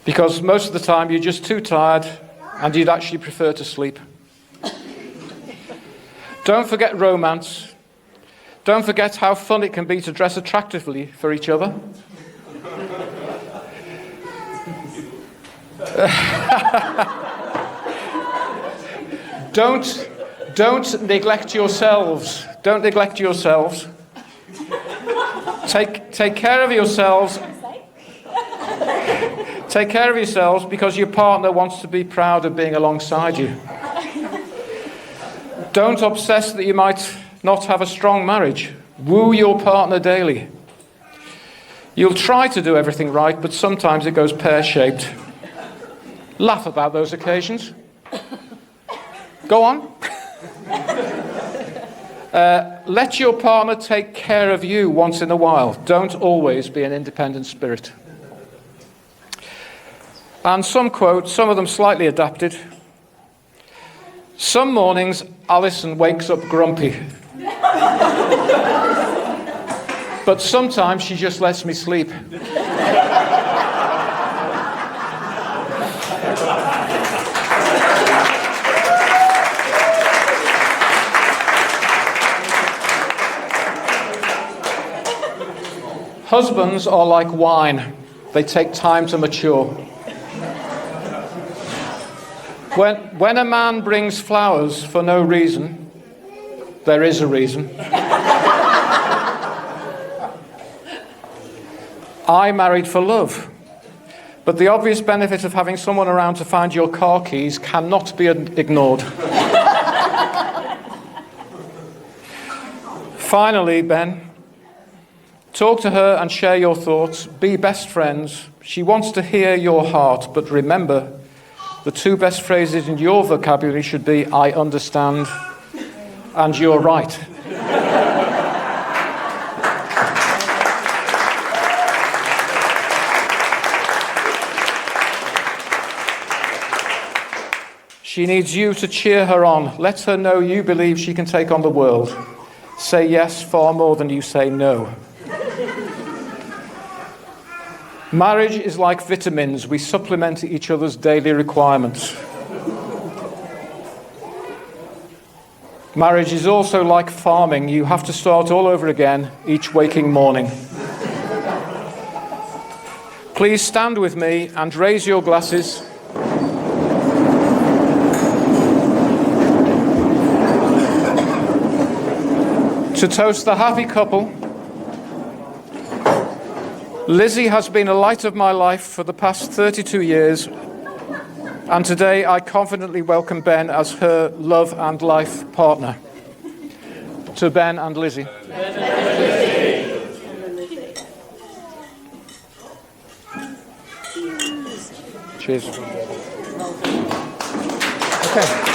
Because most of the time you're just too tired and you'd actually prefer to sleep. Don't forget romance. Don't forget how fun it can be to dress attractively for each other. Don't neglect yourselves. Don't neglect yourselves. Take care of yourselves. Take care of yourselves because your partner wants to be proud of being alongside you. Don't obsess that you might not have a strong marriage. Woo your partner daily. You'll try to do everything right, but sometimes it goes pear-shaped. Laugh about those occasions. Go on. Let your partner take care of you once in a while. Don't always be an independent spirit. And some quotes, some of them slightly adapted. Some mornings, Alison wakes up grumpy. But sometimes she just lets me sleep. Husbands are like wine. They take time to mature. When a man brings flowers for no reason, there is a reason. I married for love, but the obvious benefit of having someone around to find your car keys cannot be ignored. Finally, Ben, talk to her and share your thoughts. Be best friends. She wants to hear your heart, but remember, the two best phrases in your vocabulary should be, I understand, and you're right. She needs you to cheer her on. Let her know you believe she can take on the world. Say yes far more than you say no. Marriage is like vitamins. We supplement each other's daily requirements. Marriage is also like farming. You have to start all over again each waking morning. Please stand with me and raise your glasses. To toast the happy couple. Lizzie has been a light of my life for the past 32 years, and today I confidently welcome Ben as her love and life partner. To Ben and Lizzie. Cheers. Okay.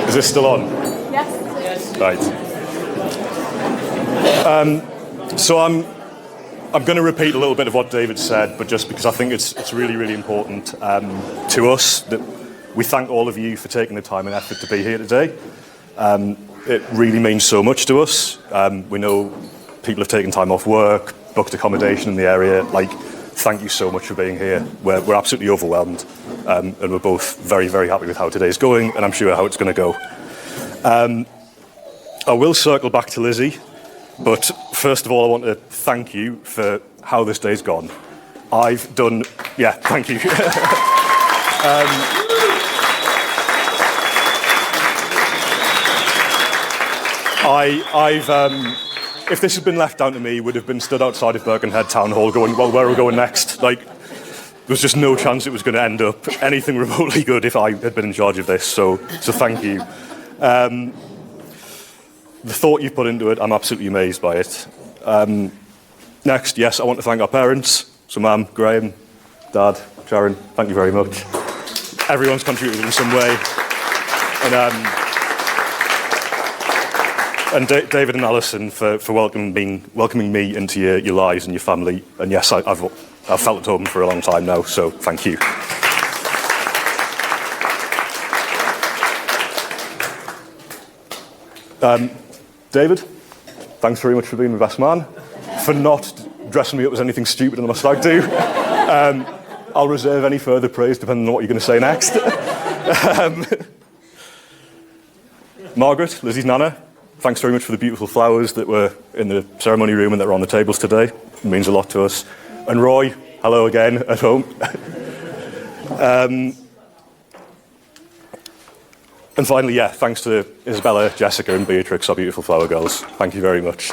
Is this still on? Yes. Right. So I'm going to repeat a little bit of what David said, but just because I think it's really, really important to us that we thank all of you for taking the time and effort to be here today. It really means so much to us. We know people have taken time off work, booked accommodation in the area. Thank you so much for being here. We're absolutely overwhelmed, and we're both very, very happy with how today's going, and I'm sure how it's going to go. I will circle back to Lizzie, but first of all, I want to thank you for how this day's gone. Thank you. If this had been left down to me, would have been stood outside of Birkenhead Town Hall going, well, where are we going next? There was just no chance it was going to end up anything remotely good if I had been in charge of this, so thank you. The thought you've put into it, I'm absolutely amazed by it. Next, yes, I want to thank our parents, so Mum, Graham, Dad, Sharon, thank you very much. Everyone's contributed in some way. And David and Alison for welcoming me into your lives and your family. And yes, I've felt at home for a long time now, so thank you. David, thanks very much for being my best man, for not dressing me up as anything stupider than I stag do. I'll reserve any further praise depending on what you're going to say next. Margaret, Lizzie's nana, thanks very much for the beautiful flowers that were in the ceremony room and that are on the tables today. It means a lot to us. And Roy, hello again at home. And finally, thanks to Isabella, Jessica and Beatrix, our beautiful flower girls. Thank you very much.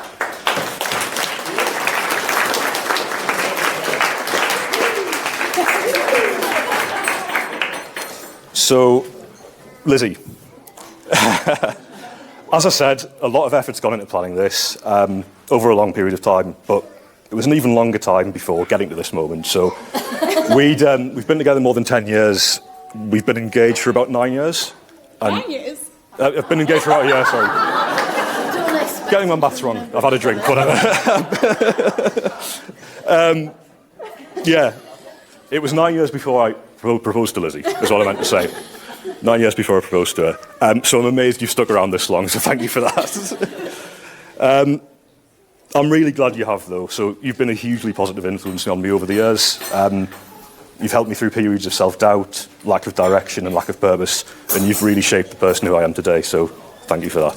So, Lizzie, as I said, a lot of effort's gone into planning this over a long period of time, but it was an even longer time before getting to this moment. So we've been together more than 10 years. We've been engaged for about 9 years. 9 years? I've been engaged for about a year, sorry. Getting my maths wrong. I've had a drink, whatever. It was 9 years before I proposed to Lizzie, is what I meant to say. 9 years before I proposed to her. So I'm amazed you've stuck around this long, so thank you for that. I'm really glad you have, though. So you've been a hugely positive influence on me over the years. You've helped me through periods of self-doubt, lack of direction and lack of purpose, and you've really shaped the person who I am today, so thank you for that.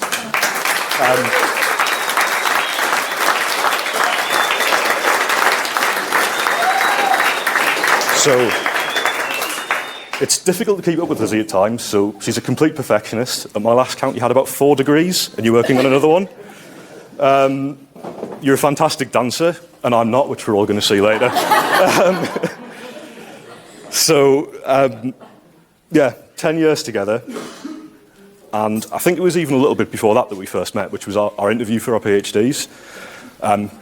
So it's difficult to keep up with Lizzie at times, so she's a complete perfectionist. At my last count, you had about 4 degrees, and you're working on another one. You're a fantastic dancer, and I'm not, which we're all going to see later. 10 years together, and I think it was even a little bit before that we first met, which was our interview for our PhDs.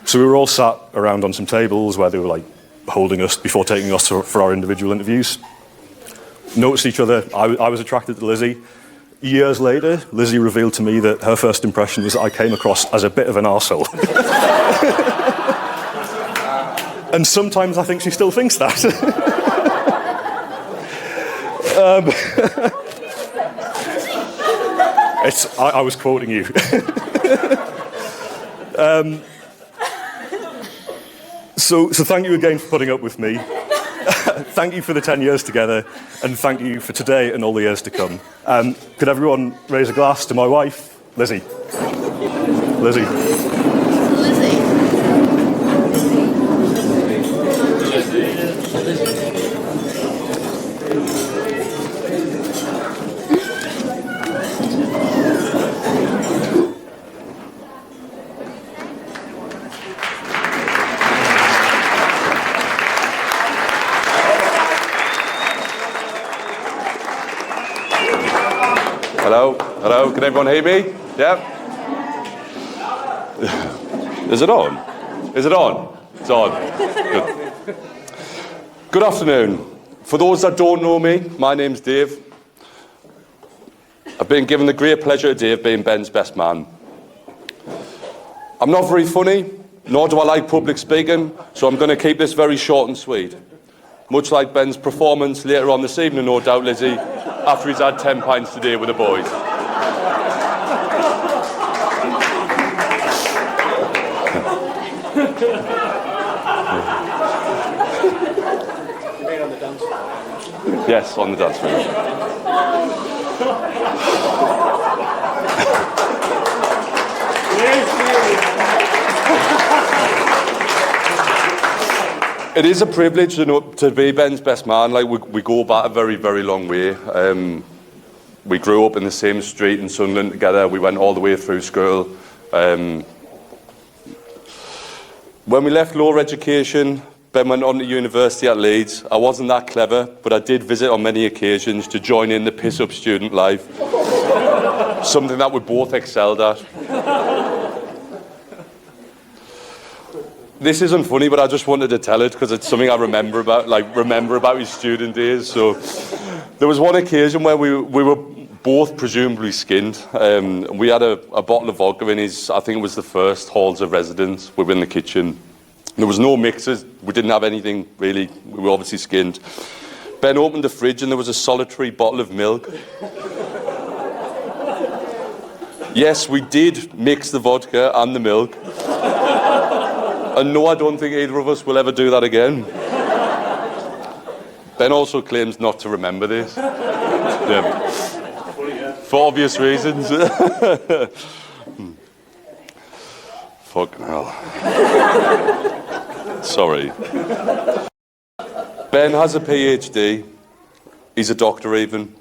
So we were all sat around on some tables where they were like holding us before taking us for our individual interviews. Noticed each other. I was attracted to Lizzie. Years later, Lizzie revealed to me that her first impression was that I came across as a bit of an arsehole. And sometimes I think she still thinks that. I was quoting you. So thank you again for putting up with me. Thank you for the 10 years together, and thank you for today and all the years to come. Could everyone raise a glass to my wife, Lizzie? Lizzie. Hello, can everyone hear me? Yeah? Is it on? Is it on? It's on. Good. Good afternoon. For those that don't know me, my name's Dave. I've been given the great pleasure today of being Ben's best man. I'm not very funny, nor do I like public speaking, so I'm going to keep this very short and sweet. Much like Ben's performance later on this evening, no doubt, Lizzie, after he's had 10 pints today with the boys. Yes, on the dance floor. It is a privilege to be Ben's best man. Like we go back a very, very long way. We grew up in the same street in Sunderland together. We went all the way through school. When we left lower education, Ben went on to university at Leeds. I wasn't that clever, but I did visit on many occasions to join in the piss-up student life. Something that we both excelled at. This isn't funny, but I just wanted to tell it because it's something I remember about his student days. So there was one occasion where we were both presumably skinned. We had a bottle of vodka in his, I think it was the first halls of residence. We were in the kitchen. There was no mixers. We didn't have anything really. We were obviously skinned. Ben opened the fridge and there was a solitary bottle of milk. Yes, we did mix the vodka and the milk. And no, I don't think either of us will ever do that again. Ben also claims not to remember this. Yeah. For obvious reasons. Fucking hell. Sorry. Ben has a PhD. He's a doctor even.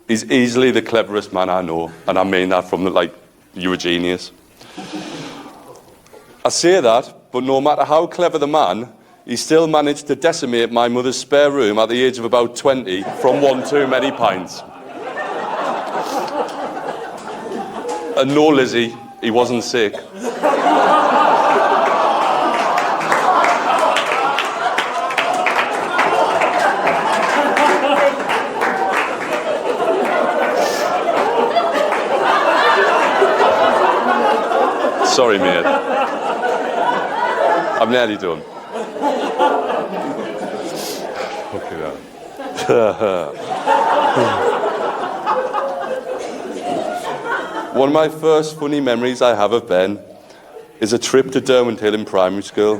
He's easily the cleverest man I know. And I mean that from you're a genius. I say that, but no matter how clever the man, he still managed to decimate my mother's spare room at the age of about 20 from one too many pints. And no, Lizzie, he wasn't sick. Sorry, mate. I'm nearly done. Okay, now. One of my first funny memories I have of Ben is a trip to Derwent Hill in primary school.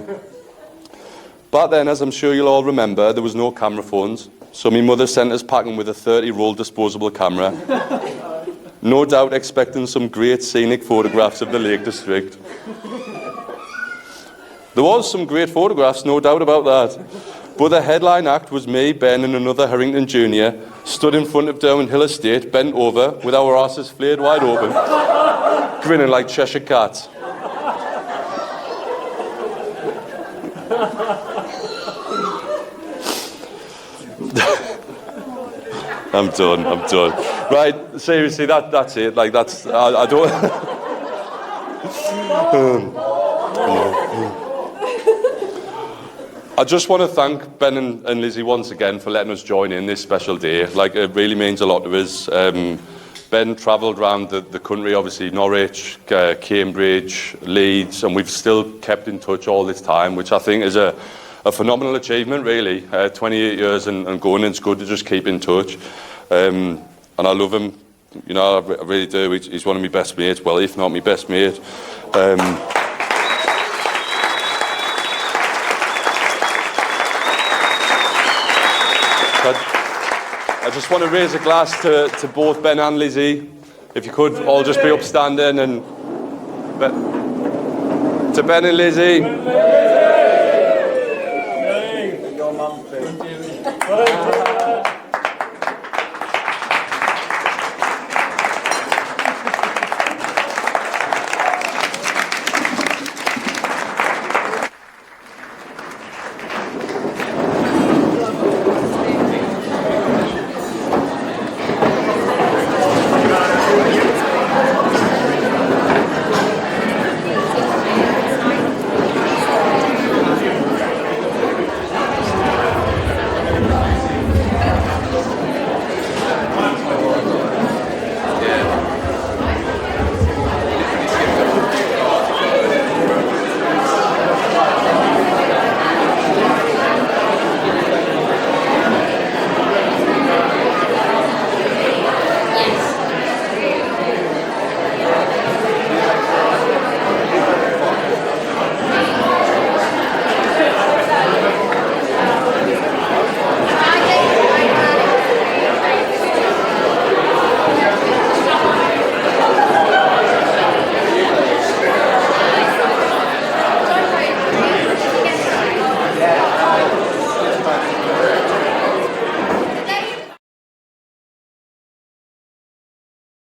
Back then, as I'm sure you'll all remember, there was no camera phones, so my mother sent us packing with a 30-roll disposable camera. No doubt expecting some great scenic photographs of the Lake District. There was some great photographs, no doubt about that. But the headline act was me, Ben and another Harrington Junior, stood in front of Derwent Hill Estate, bent over, with our arses flared wide open, grinning like Cheshire cats. I'm done. Right, seriously, that's it. I don't... I just want to thank Ben and Lizzie once again for letting us join in this special day. It really means a lot to us. Ben travelled around the country, obviously Norwich, Cambridge, Leeds, and we've still kept in touch all this time, which I think is a phenomenal achievement, really. 28 years and going, and it's good to just keep in touch. And I love him, I really do. He's one of my best mates, well, if not my best mate. I just want to raise a glass to both Ben and Lizzie. If you could all just be upstanding, and to Ben and Lizzie. Your mum too.